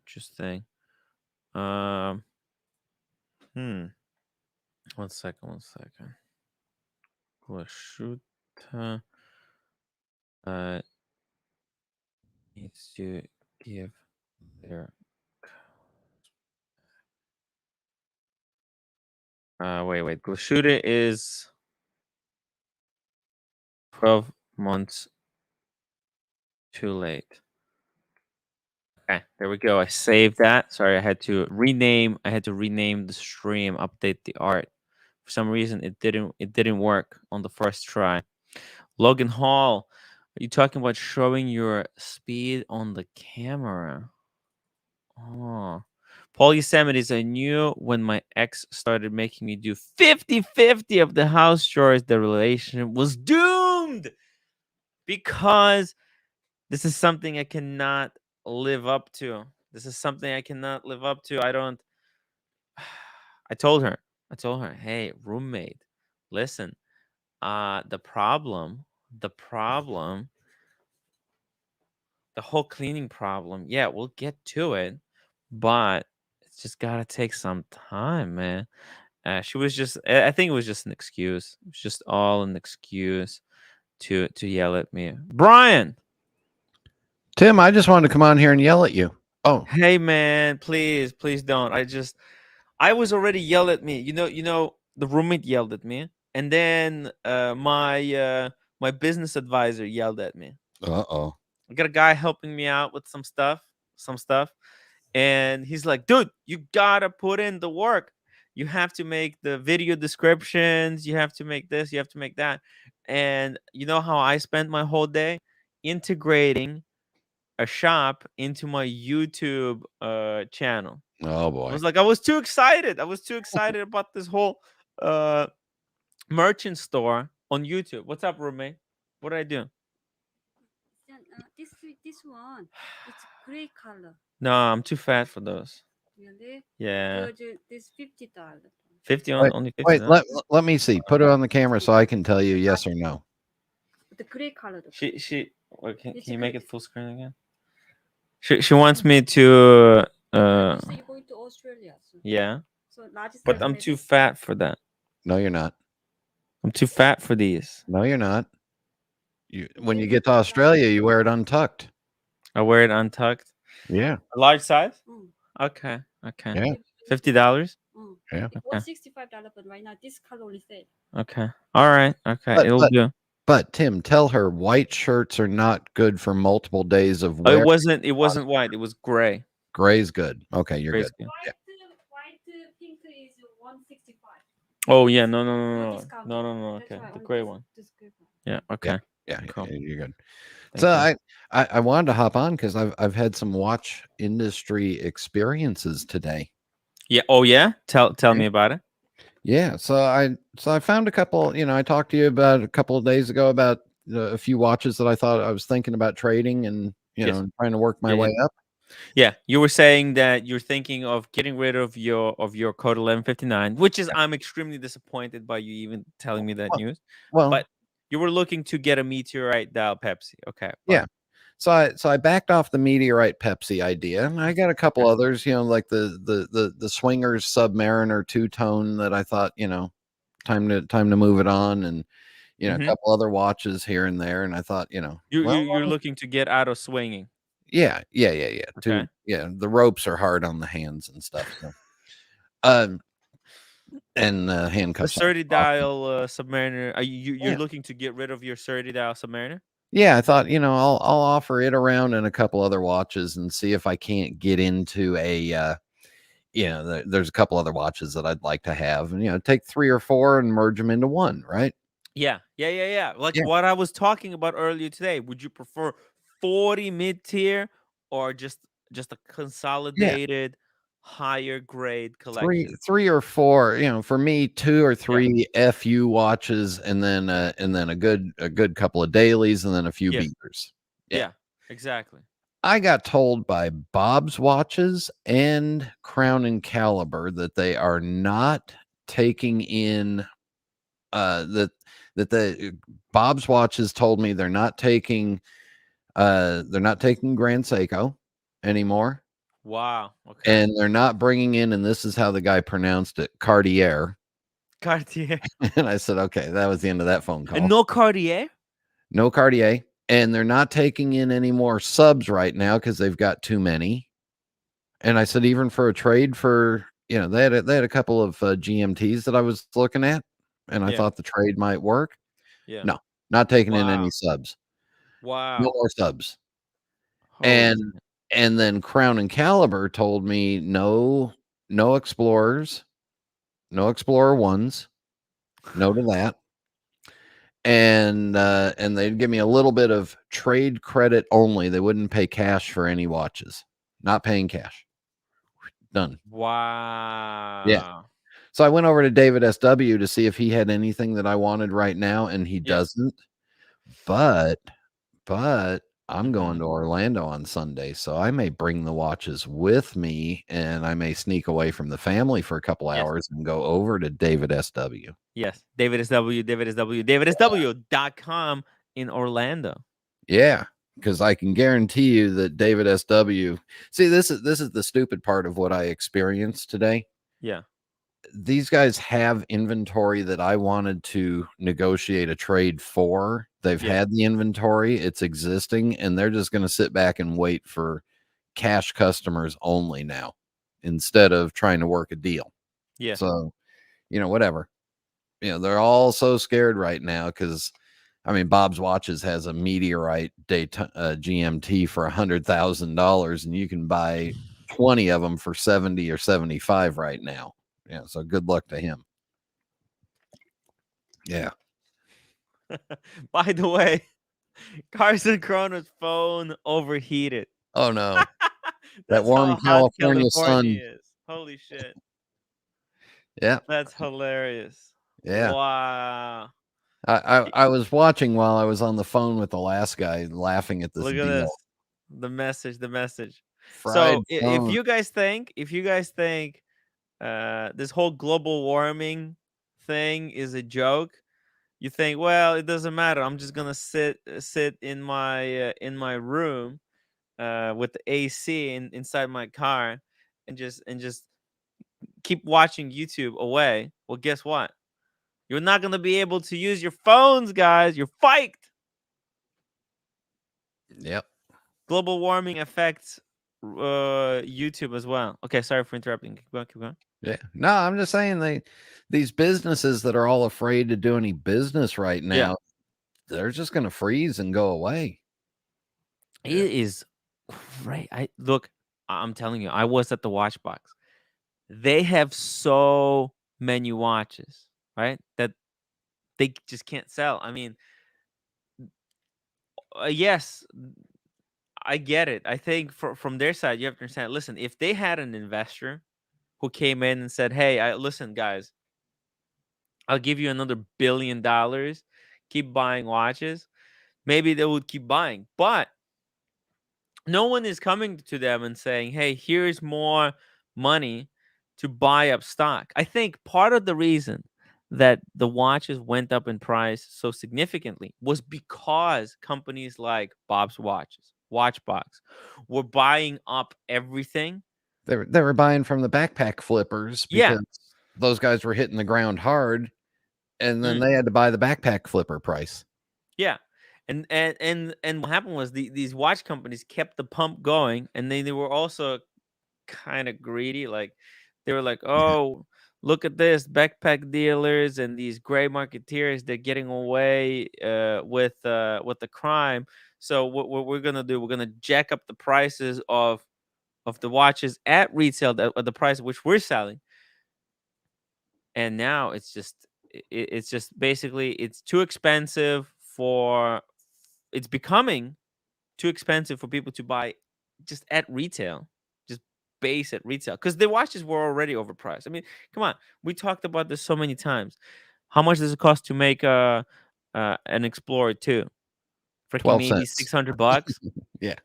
Interesting. One second. Prosciutto needs to give their wait. Prosciutto is 12 months too late. Okay, there we go. I saved that. Sorry, I had to rename the stream, update the art. For some reason it didn't work on the first try. Logan Hall, are you talking about showing your speed on the camera? Oh. Paul Yosemite's, I knew when my ex started making me do 50-50 of the house chores, the relationship was doomed. Because this is something I cannot live up to. I told her, hey, roommate, listen, the problem, the whole cleaning problem, yeah, we'll get to it, but it's just gotta take some time, man. She was just, I think it was just an excuse. It was just all an excuse to yell at me. Brian! Tim, I just wanted to come on here and yell at you. Oh. Hey, man, please don't. I was already yelled at me. You know, the roommate yelled at me. And then my business advisor yelled at me. Uh-oh. I got a guy helping me out with some stuff. And he's like, dude, you gotta put in the work. You have to make the video descriptions. You have to make this. You have to make that. And you know how I spent my whole day? Integrating a shop into my YouTube channel. Oh boy. I was too excited. About this whole merchant store on YouTube. What's up, roommate? What did I do? This one, it's gray color. No, I'm too fat for those. Really? Yeah. This $50. 50 wait, only 50. Wait, let me see. Put it on the camera so I can tell you yes or no. The gray color. She. Well, can It's you make good. it full screen again? She wants me to. You say you're going to Australia. So, Yeah, so large size. but I'm maybe? too fat for that. No, you're not. I'm too fat for these. No, you're not. When you Maybe get to large. Australia, you wear it untucked. I wear it untucked. Yeah. A large size. Mm. Okay. Okay. Yeah. $50. Yeah. It was $65, but right now this color only sale. Okay. All right. Okay. But- It'll but- do. But Tim, tell her white shirts are not good for multiple days of Oh, wear. it wasn't white. It was gray. Gray's good. Okay, you're Gray's good. good. White pink is 165. Oh yeah. No. discount. No. That's Okay. why The only gray one. this gray one. Yeah. Okay. Yeah, Cool. you're good. Thank So you. I wanted to hop on because I've had some watch industry experiences today. Yeah. Oh yeah. Tell me about it. Yeah, so I found a couple. I talked to you about a couple of days ago about a few watches that I thought I was thinking about trading and Yes. trying to work my way up. Yeah, you were saying that you're thinking of getting rid of your code 1159, which is I'm extremely disappointed by you even telling me that news. Well, But you were looking to get a Meteorite dial Pepsi. Okay. Yeah. So I backed off the Meteorite Pepsi idea, and I got a couple others, like the Swingers Submariner two-tone that I thought, time to move it on, and a couple other watches here and there, and I thought, you're looking to get out of swinging. Yeah. Okay. The ropes are hard on the hands and stuff. So. And The handcuffs. 30 dial Submariner. Are you're looking to get rid of your 30 dial Submariner? Yeah, I thought, I'll offer it around and a couple other watches and see if I can't get into a there's a couple other watches that I'd like to have, and take 3 or 4 and merge them into one, right? Yeah. Like what I was talking about earlier today. Would you prefer 40 mid-tier or just a consolidated higher grade collection? 3 or 4, for me, 2 or 3 FU watches, and then a good couple of dailies, and then a few beaters. Yeah, exactly. I got told by Bob's Watches and Crown and Caliber that they are not taking in that the Bob's Watches told me they're not taking Grand Seiko anymore. Wow. Okay. And they're not bringing in, and this is how the guy pronounced it, Cartier. Cartier. And I said, okay, that was the end of that phone call. And no Cartier? No Cartier. And they're not taking in any more subs right now because they've got too many. And I said, even for a trade for, they had a couple of GMTs that I was looking at, and I thought the trade might work. Yeah. No, not taking in any subs. Wow. No more subs. Holy And then Crown and Caliber told me no Explorers, no Explorer ones, no to that. And they'd give me a little bit of trade credit only. They wouldn't pay cash for any watches. Not paying cash. Done. Wow. Yeah. So I went over to David SW to see if he had anything that I wanted right now, and he doesn't. But I'm going to Orlando on Sunday, so I may bring the watches with me, and I may sneak away from the family for a couple hours and go over to David SW. Yes, David SW, davidsw.com in Orlando. Yeah, because I can guarantee you that David SW. See, this is the stupid part of what I experienced today. Yeah. These guys have inventory that I wanted to negotiate a trade for. They've had the inventory, it's existing, and they're just going to sit back and wait for cash customers only now instead of trying to work a deal. Yeah. So, whatever. They're all so scared right now because, Bob's Watches has a Meteorite GMT for $100,000, and you can buy 20 of them for 70 or 75 right now. Yeah, so good luck to him. Yeah. By the way, Carson Chrono's phone overheated. Oh no. That That's warm how hot California sun. is. Holy shit. Yeah. That's hilarious. Yeah. Wow. I was watching while I was on the phone with the last guy, laughing at this. Look at deal. this. The message. Fried So if you guys think this whole global warming thing is a joke, You think, well, it doesn't matter. I'm just gonna sit in my room with the AC inside my car and just keep watching YouTube away. Well, guess what? You're not gonna be able to use your phones, guys. You're fiked. Yep. Global warming affects YouTube as well. Okay, sorry for interrupting. Keep going, keep going. Yeah. No, I'm just saying these businesses that are all afraid to do any business right now, they're just going to freeze and go away. It is great. I'm telling you, I was at the watch box. They have so many watches, right? That they just can't sell. I mean, yes, I get it. I think from their side, you have to understand. Listen, if they had an investor who came in and said, "Hey, listen, guys, I'll give you another $1 billion. Keep buying watches," maybe they would keep buying. But no one is coming to them and saying, "Hey, here's more money to buy up stock." I think part of the reason that the watches went up in price so significantly was because companies like Bob's Watches, Watchbox, were buying up everything. They were buying from the backpack flippers because those guys were hitting the ground hard, and then they had to buy the backpack flipper price. Yeah. And what happened was these watch companies kept the pump going, and they were also kind of greedy. Like they were like, "Oh, look at this, backpack dealers and these gray marketeers, they're getting away with the crime. So what we're gonna do, we're gonna jack up the prices of the watches at retail at the price at which we're selling." And now it's just basically it's too expensive for it's becoming too expensive for people to buy just at retail, just base at retail, because the watches were already overpriced. I mean, come on, we talked about this so many times. How much does it cost to make an Explorer 2? Freaking 12 maybe cents. $600. Yeah.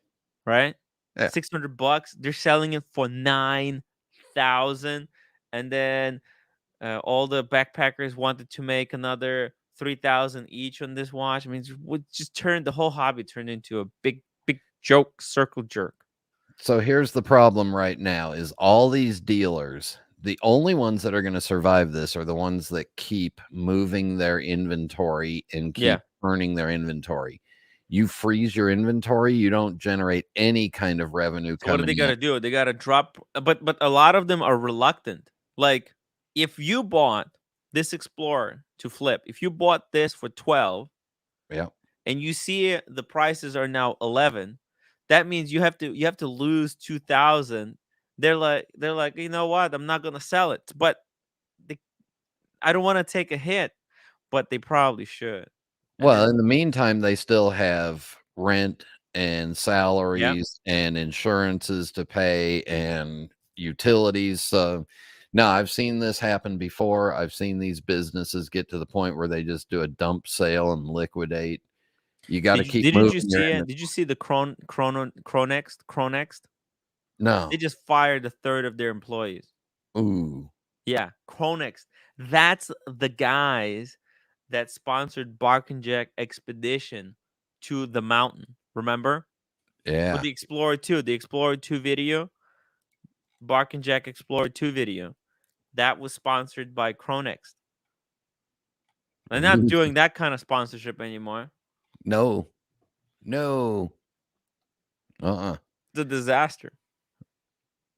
Right? Yeah. $600. They're selling it for 9,000, and then all the backpackers wanted to make another 3,000 each on this watch. I mean, the whole hobby turned into a big joke, circle jerk. So here's the problem right now is all these dealers, the only ones that are going to survive this are the ones that keep moving their inventory and keep earning their inventory. You freeze your inventory, you don't generate any kind of revenue coming in. What do they got to do? They got to drop, but a lot of them are reluctant. Like if you bought this Explorer to flip, if you bought this for 12, and you see the prices are now 11, that means you have to lose 2,000. They're like, you know what? I'm not gonna sell it, but I don't want to take a hit, but they probably should. Well, in the meantime, they still have rent and salaries and insurances to pay and utilities. So no, I've seen this happen before. I've seen these businesses get to the point where they just do a dump sale and liquidate. You got to keep moving. Did you see the Chronext? No. They just fired a third of their employees. Ooh. Yeah, Chronext. That's the guys that sponsored Bark and Jack expedition to the mountain. Remember? Yeah. For the Explorer 2, video, Bark and Jack Explorer 2 video, that was sponsored by Chronext. They're not doing that kind of sponsorship anymore. No. It's a disaster.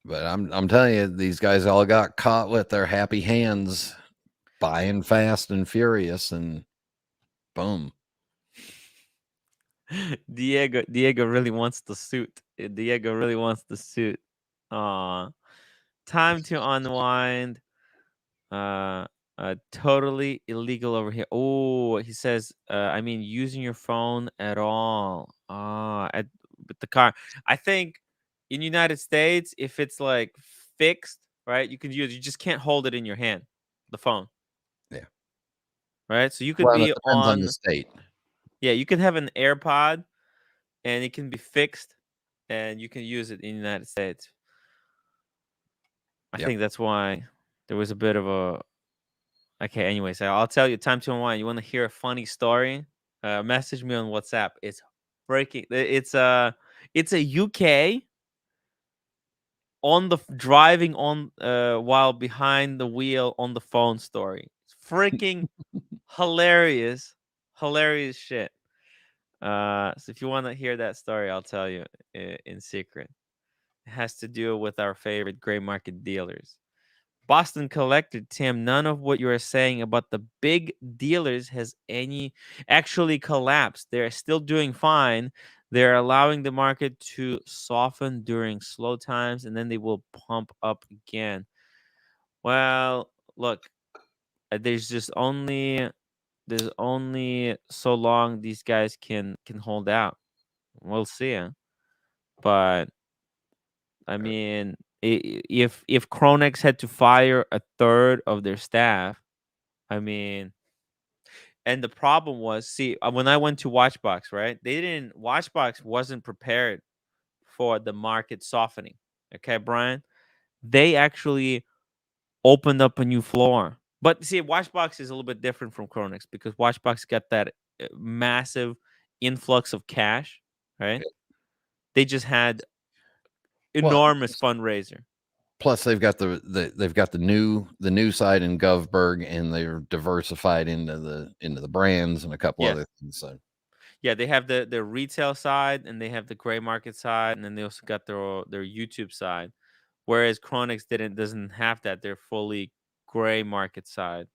But I'm telling you, these guys all got caught with their happy hands buying fast and furious, and boom. Diego really wants the suit. Time to unwind. Totally illegal over here. Oh, he says, I mean, using your phone at all. With the car. I think in United States, if it's like fixed, right, you can use. You just can't hold it in your hand, the phone. Yeah. Right. So you could be it depends on the state. Yeah, you can have an AirPod, and it can be fixed, and you can use it in the United States. I think that's why there was a bit of Okay, anyway, so I'll tell you, time to unwind. You want to hear a funny story? Message me on WhatsApp. It's breaking. It's a UK on the driving on while behind the wheel on the phone story. It's freaking hilarious shit. So if you want to hear that story, I'll tell you in secret. It has to do with our favorite gray market dealers. Boston collector Tim, none of what you are saying about the big dealers has any actually collapsed. They're still doing fine. They're allowing the market to soften during slow times, and then they will pump up again. Well, look, there's only so long these guys can hold out. We'll see. But I mean, if Kronex had to fire a third of their staff, I mean, and the problem was, see, when I went to Watchbox, right? Watchbox wasn't prepared for the market softening. Okay, Brian? They actually opened up a new floor. But see, Watchbox is a little bit different from Kronex because Watchbox got that massive influx of cash, right? They just had enormous fundraiser. Plus, they've got the new side in Govberg, and they're diversified into the brands and a couple other things. So, yeah, they have the retail side and they have the gray market side, and then they also got their YouTube side. Whereas Kronex doesn't have that; they're fully gray market side.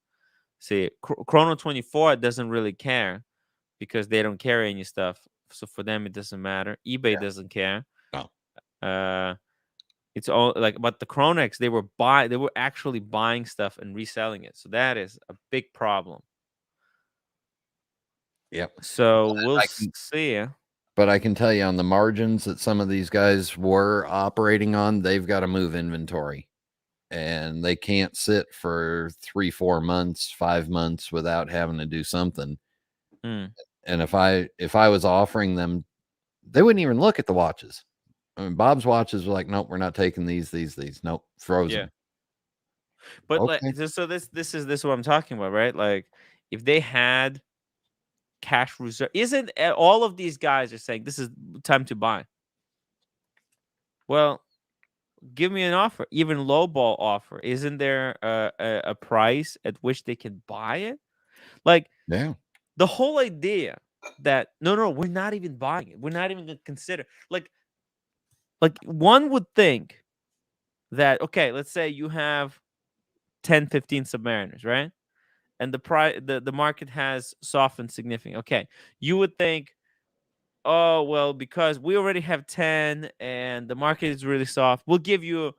See, Chrono 24 doesn't really care because they don't carry any stuff, so for them it doesn't matter. eBay doesn't care. No. It's all like, but the Kronex, they were actually buying stuff and reselling it. So that is a big problem. Yep. So we'll see. But I can tell you on the margins that some of these guys were operating on, they've got to move inventory. And they can't sit for 3-4 months, 5 months without having to do something. And if I was offering them, they wouldn't even look at the watches. I mean, Bob's watches were like, nope, we're not taking these. Nope, frozen. Yeah. But okay. So this is what I'm talking about, right? Like, if they had cash reserve, isn't all of these guys are saying this is time to buy? Well, give me an offer, even lowball offer. Isn't there a price at which they can buy it? Like, the whole idea that no, we're not even buying it. We're not even gonna consider. Like one would think that, okay, let's say you have 10, 15 Submariners, right? And the market has softened significantly. Okay, you would think, oh, well, because we already have 10 and the market is really soft, we'll give you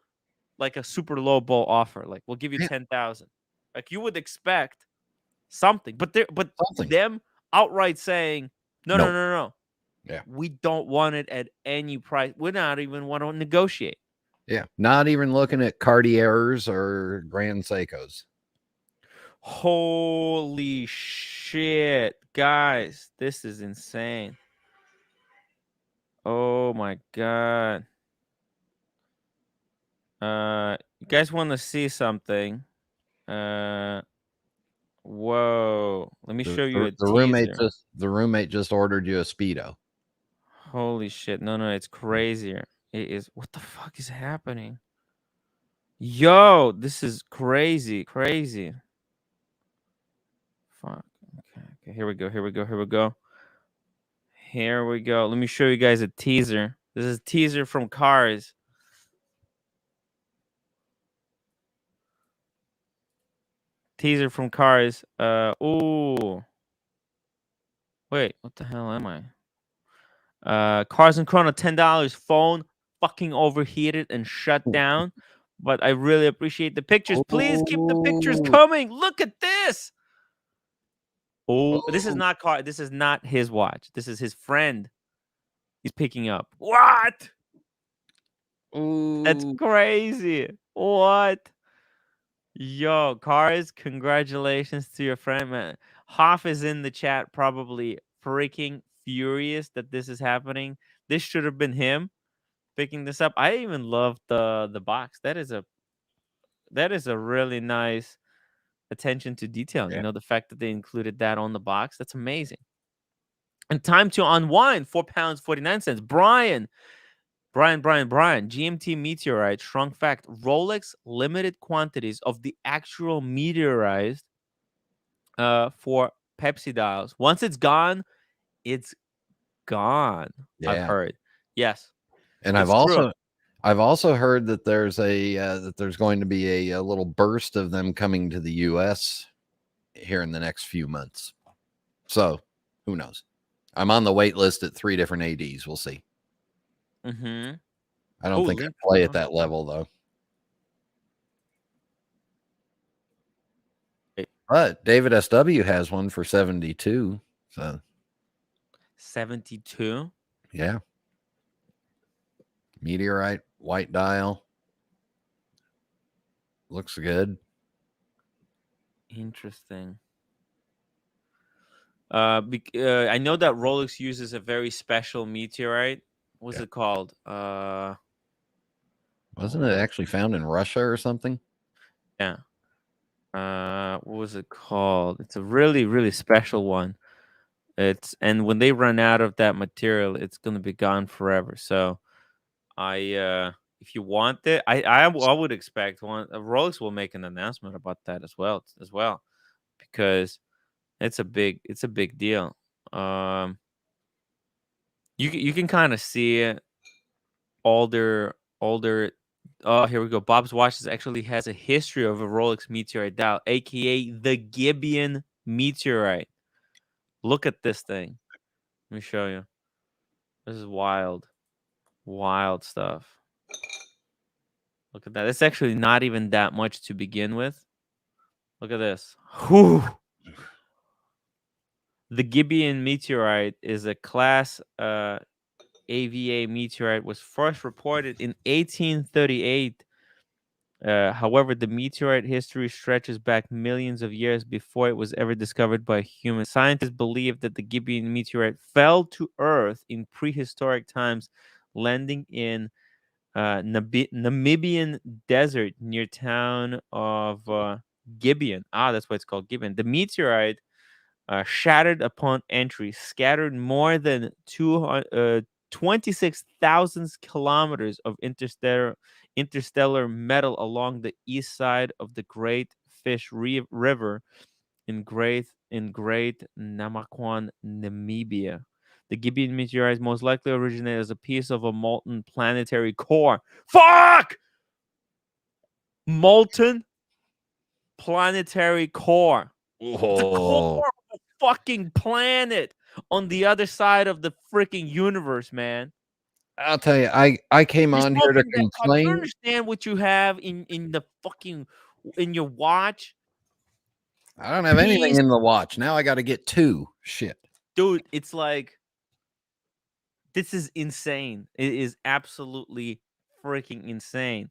like a super low ball offer. Like, we'll give you 10,000. Like, you would expect something, but them outright saying, no. Yeah. We don't want it at any price. We're not even want to negotiate. Yeah. Not even looking at Cartiers or Grand Seikos. Holy shit, guys. This is insane. Oh my God. You guys want to see something? Whoa. Let me show you a teaser. The roommate just ordered you a Speedo. Holy shit. No, it's crazier. It is. What the fuck is happening? Yo, this is crazy. Fuck. Okay. Here we go. Let me show you guys a teaser. This is a teaser from Cars. Ooh. Wait, what the hell am I? Carson Chrono, $10. Phone fucking overheated and shut down. But I really appreciate the pictures. Please keep the pictures coming. Look at this. Oh, this is not his watch. This is his friend. He's picking up. What? Ooh. That's crazy. What? Yo, Cars, congratulations to your friend, man. Hoff is in the chat, probably freaking furious that this is happening. This should have been him picking this up. I even love the box. That is a really nice attention to detail. Yeah. You know, the fact that they included that on the box, that's amazing. And time to unwind, £4.49. Brian, GMT Meteorite, shrunk fact, Rolex limited quantities of the actual meteorized for Pepsi dials. Once it's gone, it's gone. I've Yeah. heard. Yes. And It's I've also heard that there's going to be a little burst of them coming to the US here in the next few months. So who knows? I'm on the wait list at 3 different ADs. We'll see. Mm-hmm. I don't think I play at that level though. But David SW has one for 72. So 72. Yeah. Meteorite, white dial. Looks good. Interesting. I know that Rolex uses a very special meteorite. What's it called? Wasn't it actually found in Russia or something? Yeah. What was it called? It's a really, really special one. And when they run out of that material, it's gonna be gone forever. So if you want it, I would expect Rolex will make an announcement about that as well, because it's a big deal. You can kind of see it. Older. Oh, here we go. Bob's Watches actually has a history of a Rolex meteorite dial, aka the Gibeon meteorite. Look at this thing. Let me show you. This is wild stuff. Look at that. It's actually not even that much to begin with. Look at this. Whew. The Gibeon meteorite is a class AVA meteorite, was first reported in 1838. However, the meteorite history stretches back millions of years before it was ever discovered by humans. Scientists believe that the Gibeon meteorite fell to Earth in prehistoric times, landing in Namibian desert near town of Gibeon. That's why it's called Gibeon. The meteorite shattered upon entry, scattered more than 26,000 kilometers of interstellar metal along the east side of the Great Fish River in Great Namakwan, Namibia. The Gibeon meteorite most likely originated as a piece of a molten planetary core. Fuck! Molten planetary core. It's a core of a fucking planet on the other side of the freaking universe, man. I'll tell you, I came on here to complain. You understand what you have in the fucking in your watch? I don't have anything in the watch. Now I got to get 2. Shit. Dude, it's like, this is insane. It is absolutely freaking insane.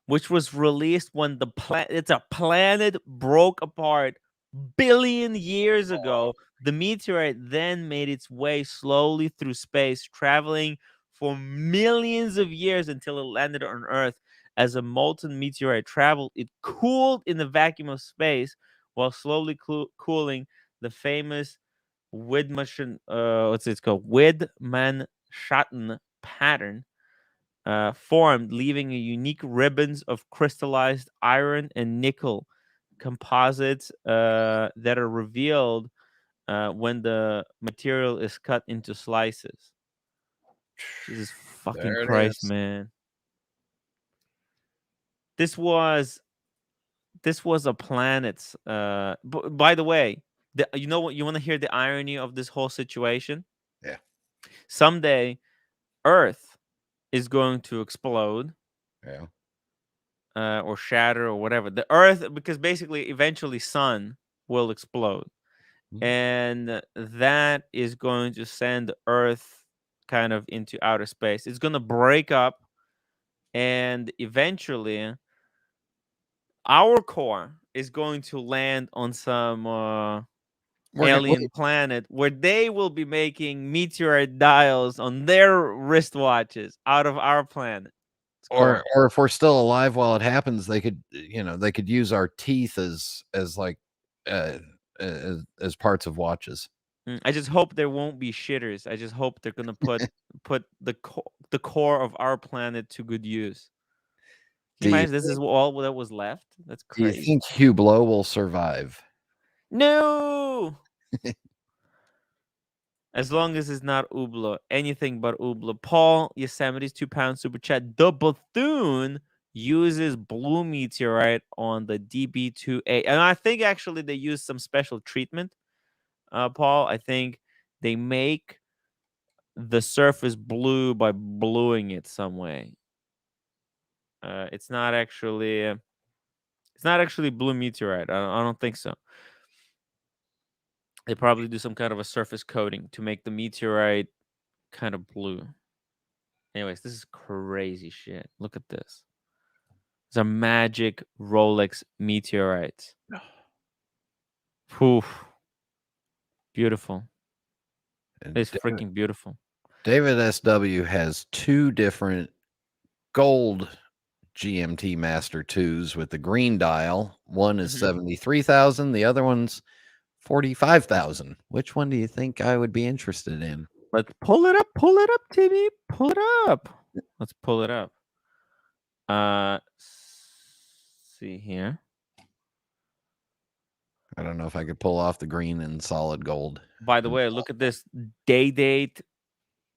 Which was released when it's a planet broke apart billion years ago. The meteorite then made its way slowly through space, traveling for millions of years until it landed on Earth. As a molten meteorite traveled, it cooled in the vacuum of space while slowly cooling. The famous Widmanshausen pattern formed, leaving a unique ribbons of crystallized iron and nickel composites that are revealed when the material is cut into slices. Jesus fucking Christ, man. This was a planet's by the way, you know what, you want to hear the irony of this whole situation? Yeah. Someday Earth is going to explode. Yeah. Or shatter or whatever. The Earth, because basically eventually sun will explode. And that is going to send Earth kind of into outer space. It's going to break up, and eventually our core is going to land on some alien planet where they will be making meteorite dials on their wristwatches out of our planet. or if we're still alive while it happens, they could use our teeth as like as parts of watches. I just hope there won't be shitters. I just hope they're gonna put the core of our planet to good use. Can you imagine this is all that was left? That's crazy. Do you think Hublot will survive? No. As long as it's not Hublot, anything but Hublot. Paul Yosemite's £2 super chat. The Bethune uses blue meteorite on the DB2A, and I think actually they use some special treatment. Paul, I think they make the surface blue by bluing it some way. It's not actually blue meteorite. I don't think so. They probably do some kind of a surface coating to make the meteorite kind of blue. Anyways, this is crazy shit. Look at this. It's a magic Rolex meteorite. Poof. Beautiful. It's freaking beautiful. David SW has 2 different gold GMT Master 2s with the green dial. One is 73,000. The other one's 45,000. Which one do you think I would be interested in? Let's pull it up. Pull it up, Timmy. Pull it up. Let's pull it up. See here. I don't know if I could pull off the green and solid gold. By the way, look at this date.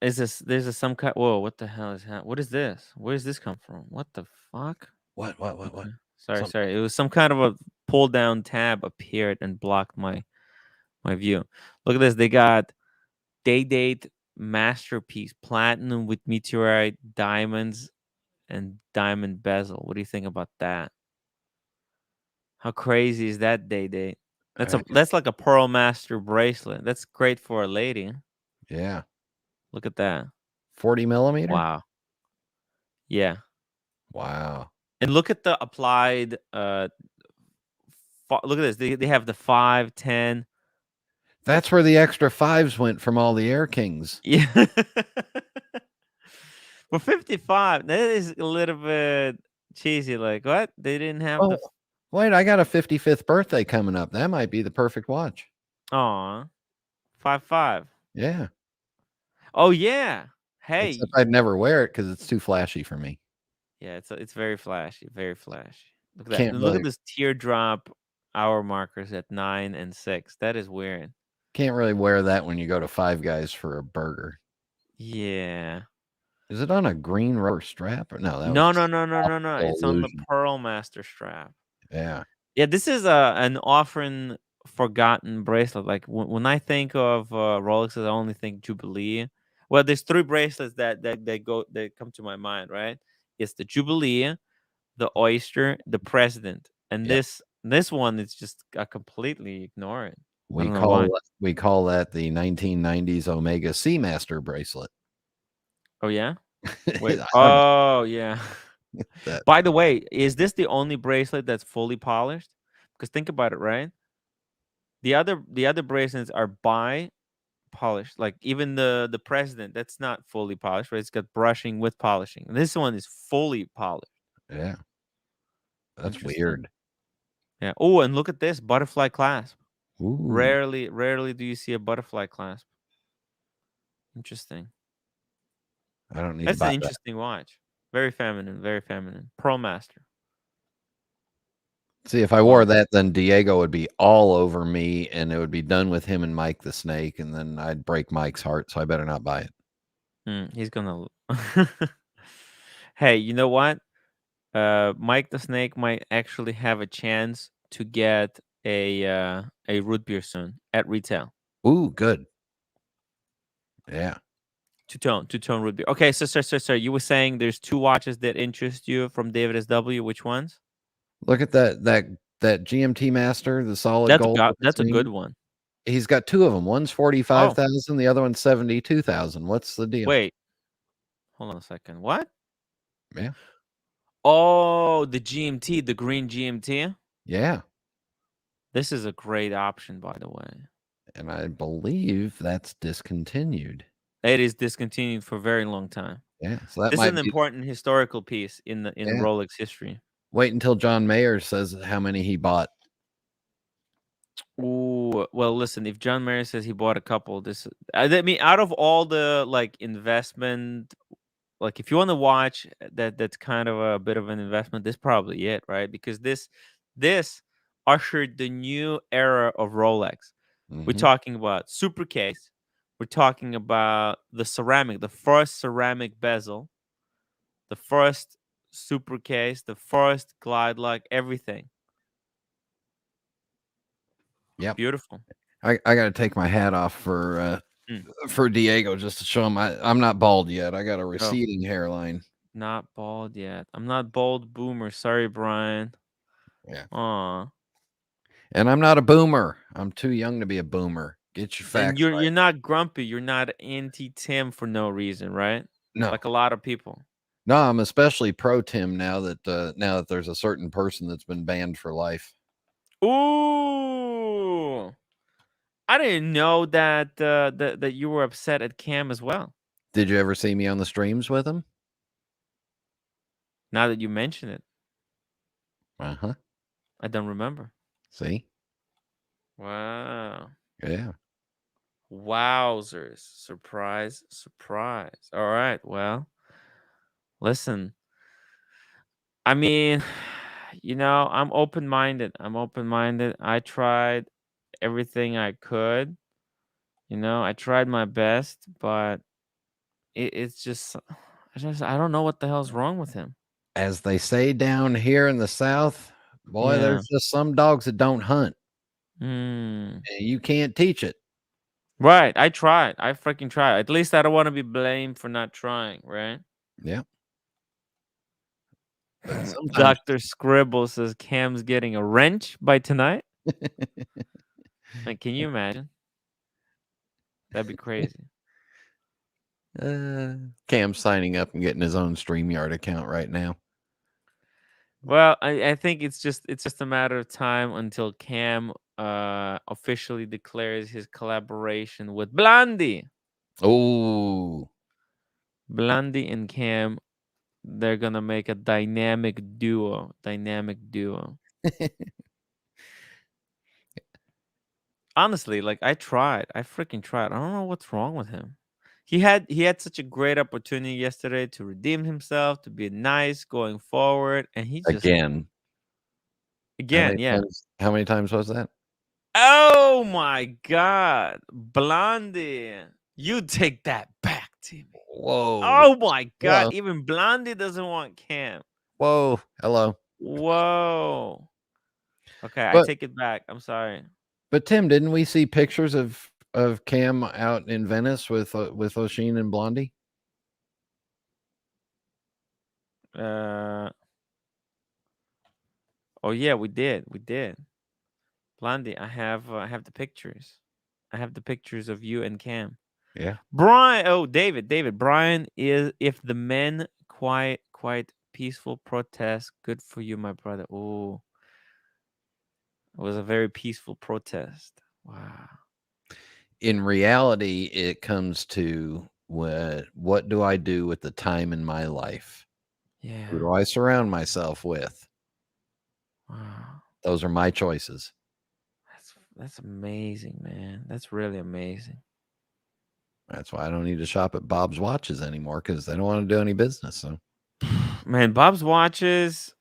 There's some kind. Whoa, what the hell is that? What is this? Where does this come from? What the fuck? What? Sorry. It was some kind of a pull down tab appeared and blocked my view. Look at this. They got date masterpiece platinum with meteorite diamonds and diamond bezel. What do you think about that? How crazy is that date? That's like a Pearl Master bracelet. That's great for a lady. Yeah. Look at that. 40 millimeter? Wow. Yeah. Wow. And look at the applied look at this. They have the 5, 10. That's where the extra 5s went from all the Air Kings. Yeah. For 55, that is a little bit cheesy. Like, what? They didn't have the... Wait, I got a 55th birthday coming up. That might be the perfect watch. Aw. 5.5. Yeah. Oh, yeah. Hey. Except I'd never wear it because it's too flashy for me. Yeah, it's very flashy. Very flashy. Look at that. Look at this teardrop hour markers at 9 and 6. That is weird. Can't really wear that when you go to Five Guys for a burger. Yeah. Is it on a green rubber strap? Or no? No. It's on the Pearl Master strap. Yeah. Yeah, this is an often forgotten bracelet. Like when I think of Rolexes, I only think Jubilee. Well, there's 3 bracelets that come to my mind, right? It's the Jubilee, the Oyster, the President, and this one is just completely ignored. We call that the 1990s Omega Seamaster bracelet. Oh yeah. Wait. Oh yeah. By the way, is this the only bracelet that's fully polished? Because think about it, right? The other bracelets are polished. Like even the President, that's not fully polished, right? It's got brushing with polishing. And this one is fully polished. Yeah. That's weird. Yeah. Oh, and look at this butterfly clasp. Ooh. Rarely do you see a butterfly clasp. Interesting. I don't need. That's an interesting watch. Very feminine. Pearl Master. See, if I wore that, then Diego would be all over me, and it would be done with him and Mike the Snake, and then I'd break Mike's heart. So I better not buy it. He's gonna. Hey, you know what? Mike the Snake might actually have a chance to get a root beer soon at retail. Ooh, good. Yeah. Two-tone root beer. Okay, so you were saying there's 2 watches that interest you from David SW. Which ones? Look at that GMT Master, the solid gold. That's a good one. He's got 2 of them. One's 45,000, the other one's 72,000. What's the deal? Wait, hold on a second. What? Yeah. Oh, the GMT, the green GMT. Yeah. This is a great option, by the way. And I believe that's discontinued. It is discontinued for a very long time. Yeah, so that This is might an be. important historical piece in Yeah. Rolex history. Wait until John Mayer says how many he bought. Ooh, well, listen. If John Mayer says he bought a couple, I mean, out of all the like investment, like if you want to watch that's kind of a bit of an investment. This probably it, right? Because this ushered the new era of Rolex. We're Mhm. talking about super case. We're talking about the first ceramic bezel, the first super case, the first glide lock, everything. Yep. Beautiful. I got to take my hat off for Diego just to show him I'm not bald yet. I got a receding hairline. Not bald yet. I'm not bald boomer. Sorry, Brian. Yeah. Aw. And I'm not a boomer. I'm too young to be a boomer. Get your facts And you're right. not grumpy. You're not anti-Tim for no reason, right? No. Like a lot of people. No, I'm especially pro Tim now that there's a certain person that's been banned for life. Ooh. I didn't know that that you were upset at Cam as well. Did you ever see me on the streams with him? Now that you mention it. Uh-huh. I don't remember. See? Wow. Yeah. Wowzers. Surprise, surprise. All right. Well, listen. I mean, I'm open-minded. I tried everything I could. I tried my best, but it's just I don't know what the hell's wrong with him. As they say down here in the South, boy, Yeah. there's just some dogs that don't hunt. Mm. And you can't teach it. Right. I tried. I freaking tried. At least I don't want to be blamed for not trying, right? Yeah. But sometimes Dr. Scribble says Cam's getting a wrench by tonight. Like, can you imagine? That'd be crazy. Cam's signing up and getting his own StreamYard account right now. Well, I think it's just a matter of time until Cam officially declares his collaboration with Blondie. Oh. Blondie and Cam, they're gonna make a dynamic duo. Honestly, like I freaking tried. I don't know what's wrong with him. He had such a great opportunity yesterday to redeem himself, to be nice going forward, and he just Again, yeah. How many times was that? Oh my God, Blondie, you take that back, Timmy. Whoa. Oh my God, Hello. even Blondie doesn't want Cam. Whoa. Hello. Whoa. Okay, I But- take it back. I'm sorry. But Tim, didn't we see pictures of Cam out in Venice with Oshin and Blondie? Oh yeah, we did. Blondie, I have the pictures. I have the pictures of you and Cam. Yeah. Brian, oh David. Brian is if the men quite peaceful protest. Good for you, my brother. Oh, it was a very peaceful protest. Wow. In reality, it comes to what do I do with the time in my life? Yeah. Who do I surround myself with? Wow. Those are my choices. That's amazing, man. That's really amazing. That's why I don't need to shop at Bob's Watches anymore, because they don't want to do any business. So, man, Bob's Watches.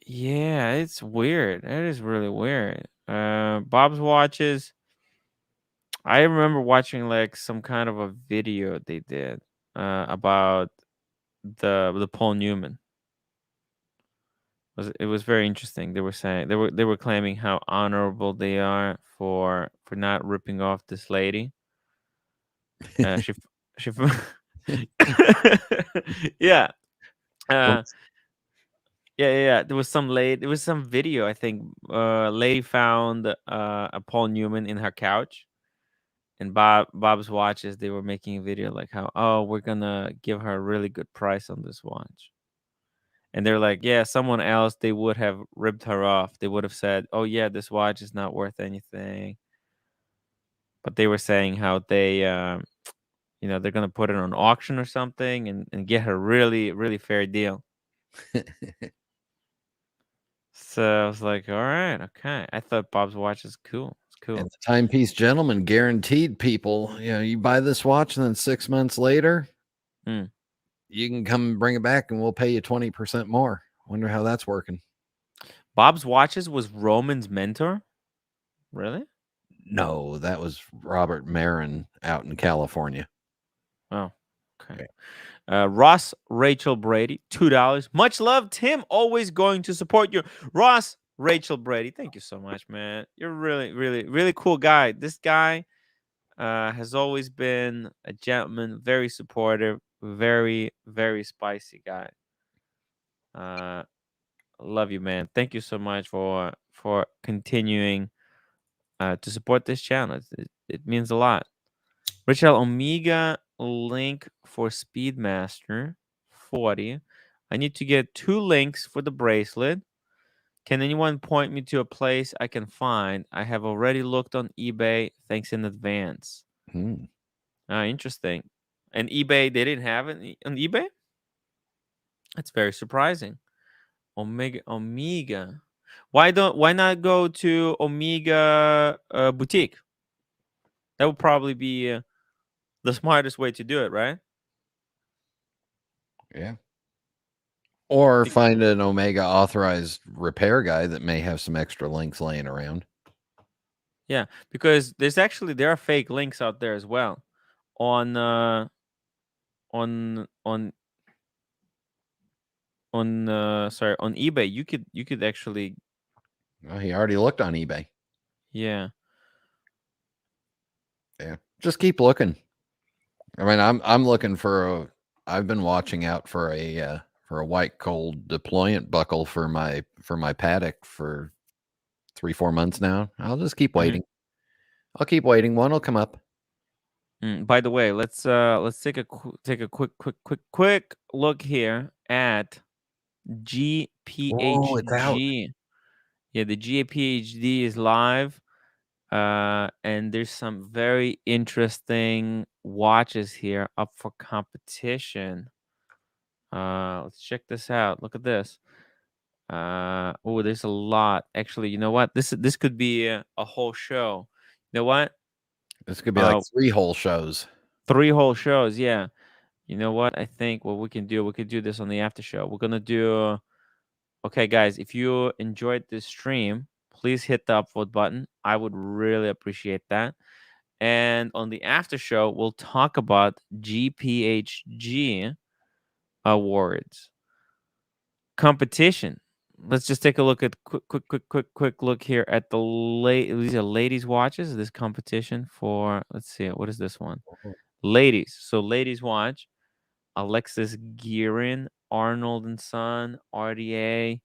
Yeah, it's weird. It is really weird. Bob's Watches. I remember watching like some kind of a video they did about the Paul Newman. It was very interesting. They were saying they were claiming how honorable they are for not ripping off this lady. She yeah. Yeah. There was some video, I think. Lady found a Paul Newman in her couch, and Bob's Watches, they were making a video like how, oh, we're gonna give her a really good price on this watch. And they're like, yeah, someone else, they would have ripped her off. They would have said, oh yeah, this watch is not worth anything. But they were saying how they they're gonna put it on auction or something and get her really, really fair deal. So I was like, all right, okay. I thought Bob's watch is cool. It's cool. And the Timepiece Gentleman guaranteed people, you buy this watch and then 6 months later, you can come and bring it back and we'll pay you 20% more. Wonder how that's working. Bob's watches was Roman's mentor? Really? No, that was Robert Marin out in California. Oh, okay. Ross Rachel Brady, $2. Much love, Tim. Always going to support you. Ross Rachel Brady, thank you so much, man. You're really, really, really cool guy. This guy has always been a gentleman, very supportive, very, very spicy guy. Love you, man. Thank you so much for continuing to support this channel. It means a lot. Richard Omega link for Speedmaster 40. I need to get 2 links for the bracelet. Can anyone point me to a place I can find? I have already looked on eBay. Thanks in advance. Interesting. And eBay, they didn't have it on eBay? That's very surprising. Omega. Why not go to Omega Boutique? That would probably be the smartest way to do it, right? Yeah. Or find an Omega authorized repair guy that may have some extra links laying around. Yeah, because there are fake links out there as well on eBay. You could actually. Well, he already looked on eBay. Yeah. Yeah. Just keep looking. I mean, I'm looking for I've been watching out for a white gold deployant buckle for my Patek for 3-4 months now. I'll just keep waiting. I'll keep waiting. One will come up. By the way, let's take a quick look here at GPHG. Yeah, the GPHG is live. And there's some very interesting watches here up for competition. Let's check this out. Look at this. Oh, there's a lot. Actually, you know what? This could be a whole show. You know what? This could be like 3 whole shows. 3 whole shows, yeah. You know what? I think what we could do this on the after show. We're gonna do. Okay, guys, if you enjoyed this stream, please hit the upvote button. I would really appreciate that. And on the after show, we'll talk about GPHG awards competition. Let's just take a look at quick look here at these are ladies' watches. This competition for, let's see, what is this one? Ladies. So ladies' watch, Alexis Guerin, Arnold and Son, RDA,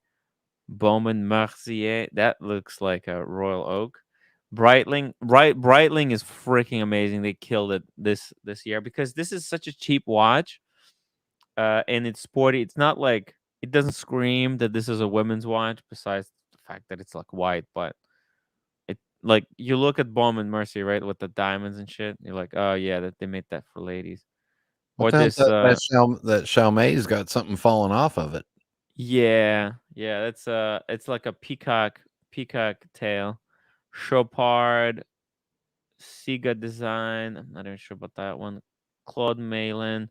Bowman Mercier. That looks like a Royal Oak. Breitling is freaking amazing. They killed it this year because this is such a cheap watch, and it's sporty. It's not like, it doesn't scream that this is a women's watch. Besides the fact that it's like white, but it, like, you look at Bowman Mercier, right, with the diamonds and shit. You're like, oh yeah, that they made that for ladies. Or this that Xiaomi's got something falling off of it. Yeah, that's it's like a peacock tail. Chopard, Siga design. I'm not even sure about that one. Claude Malin.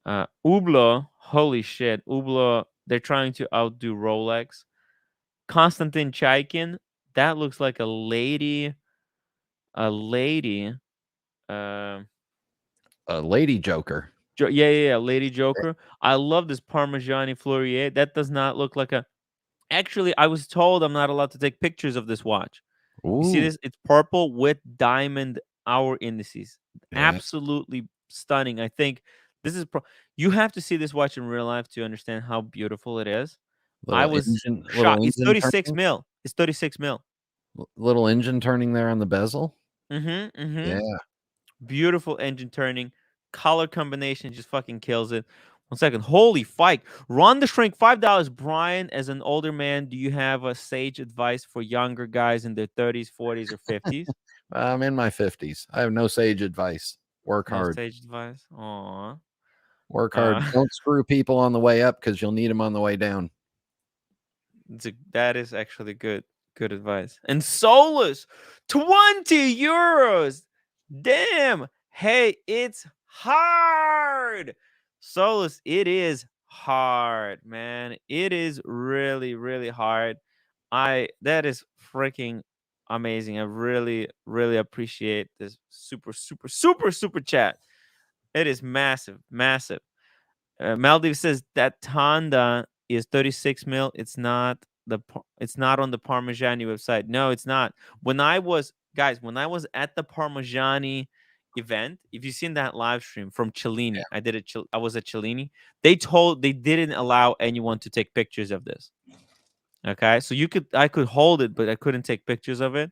Hublot, holy shit. Hublot, they're trying to outdo Rolex. Konstantin Chaikin, that looks like a lady. A lady Joker. Yeah, lady Joker. I love this Parmigiani Fleurier. That does not look like a. Actually, I was told I'm not allowed to take pictures of this watch. Ooh. You see this? It's purple with diamond hour indices. Yeah. Absolutely stunning. I think this is you have to see this watch in real life to understand how beautiful it is. I was shocked. It's 36 mil. It's 36 mil. Little engine turning there on the bezel. Yeah. Beautiful engine turning. Color combination just fucking kills it. 1 second. Holy fuck. Ron the Shrink, $5. Brian, as an older man, do you have a sage advice for younger guys in their 30s, 40s, or 50s? I'm in my 50s. I have no sage advice. Work No hard. stage advice. Aw. Work hard. Don't screw people on the way up because you'll need them on the way down. That is actually good advice. And Solus, 20 euros. Damn. Hey, it's hard. Solus, it is hard, man. It is really, really hard. That is freaking amazing. I really, really appreciate this super, super, super, super chat. It is massive, massive. Maldives says that Tanda is 36 mil. It's not on the Parmigiani website. No, it's not. When I was at the Parmigiani event, if you've seen that live stream from Cellini, I was at Cellini. They didn't allow anyone to take pictures of this. Okay, so I could hold it, but I couldn't take pictures of it.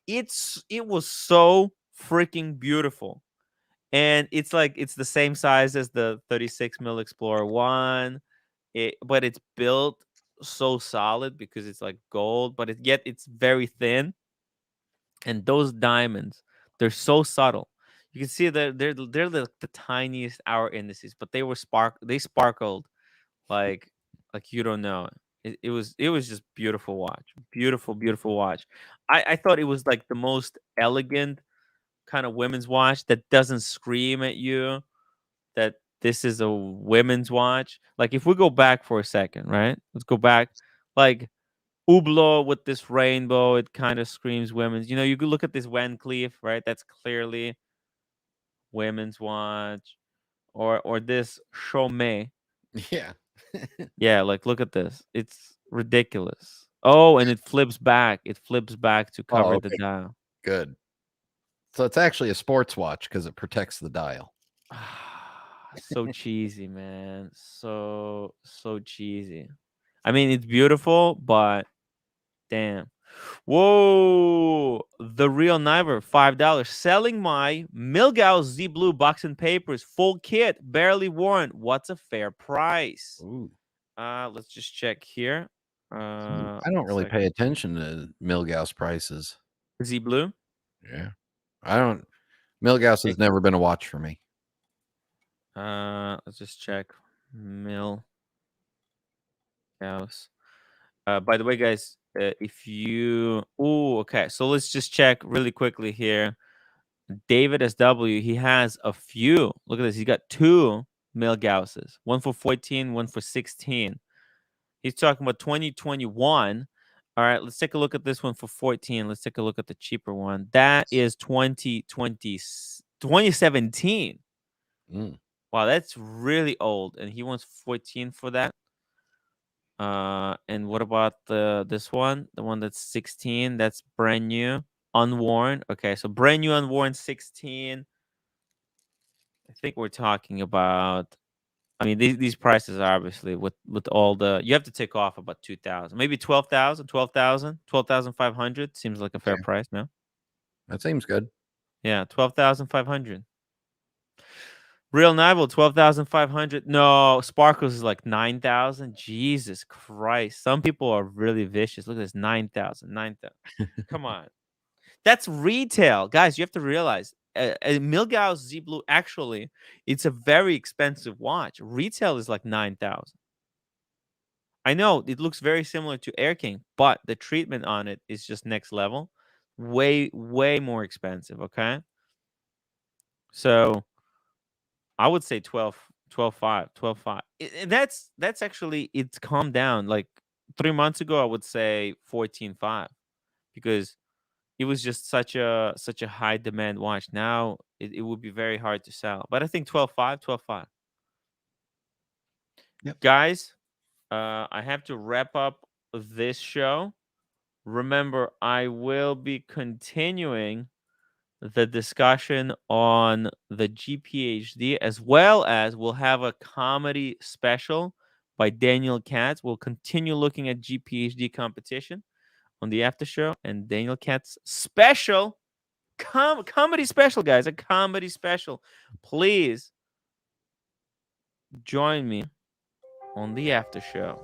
It was so freaking beautiful. And it's the same size as the 36 mil Explorer 1, but it's built so solid because it's like gold, but yet it's very thin. And those diamonds, they're so subtle. You can see they're the tiniest hour indices, but they sparkled like you don't know. It was just beautiful watch, beautiful watch. I thought it was like the most elegant kind of women's watch that doesn't scream at you that this is a women's watch. Like if we go back for a second, right? Let's go back. Like Hublot with this rainbow, it kind of screams women's. You could look at this Van Cleef, right? That's clearly women's watch. Or this Chaumet. Yeah. Yeah, like look at this. It's ridiculous. Oh, and it flips back. It flips back to cover the dial. Good. So it's actually a sports watch because it protects the dial. So cheesy, man. So cheesy. I mean, it's beautiful, but damn. Whoa. The Real Niver, $5. Selling my Milgauss Z Blue box and papers, full kit, barely worn. What's a fair price? Ooh. Let's just check here. I don't really pay attention to Milgauss prices. Z Blue? Yeah. Milgauss has never been a watch for me. Let's just check Milgauss. By the way, guys, okay. So let's just check really quickly here. David SW, he has a few. Look at this. He's got 2 Milgausses, one for 14, one for 16. He's talking about 2021. All right, let's take a look at this one for 14. Let's take a look at the cheaper one. That is 2017. Wow, that's really old. And he wants 14 for that. And what about this one? The one that's 16. That's brand new, unworn. Okay, so brand new, unworn 16. I think we're talking about. I mean, these prices are obviously with all the. You have to take off about 2,000, maybe 12,000, 12,500 seems like a fair price. No, that seems good. Yeah, 12,500. Real Nival, 12,500. No, Sparkles is like 9,000. Jesus Christ. Some people are really vicious. Look at this, 9,000, 9,000. Come on. That's retail. Guys, you have to realize a Milgauss Z Blue, actually, it's a very expensive watch. Retail is like 9,000. I know it looks very similar to Air King, but the treatment on it is just next level. Way, way more expensive, okay? So I would say 12.5. That's actually, it's calmed down. Like 3 months ago, I would say 14.5 because it was just such a high demand watch. Now it would be very hard to sell. But I think 12.5. Yep. Guys, I have to wrap up this show. Remember, I will be continuing the discussion on the GPHD, as well as we'll have a comedy special by Daniel Katz. We'll continue looking at GPHD competition on the after show, and Daniel Katz special comedy special, guys, a comedy special. Please join me on the after show.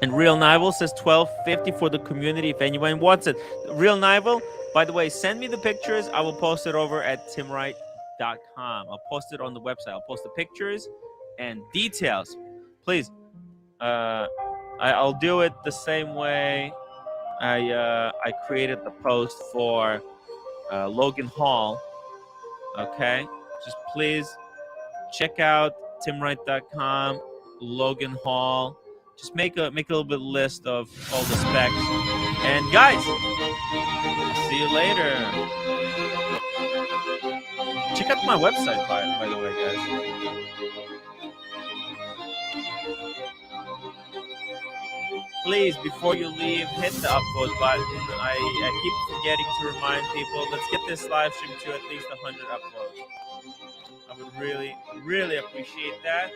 And Real Nival says $12.50 for the community if anyone wants it. Real Nival, by the way, send me the pictures. I will post it over at timwrite timwrite.com. I'll post it on the website. I'll post the pictures and details. Please, I'll do it the same way I created the post for Logan Hall. Okay, just please check out timwrite.com, Logan Hall. Just make a little bit list of all the specs. And guys, I'll see you later. Check out my website, by the way, guys. Please, before you leave, hit the upvote button. I keep forgetting to remind people. Let's get this live stream to at least 100 upvotes. I would really, really appreciate that.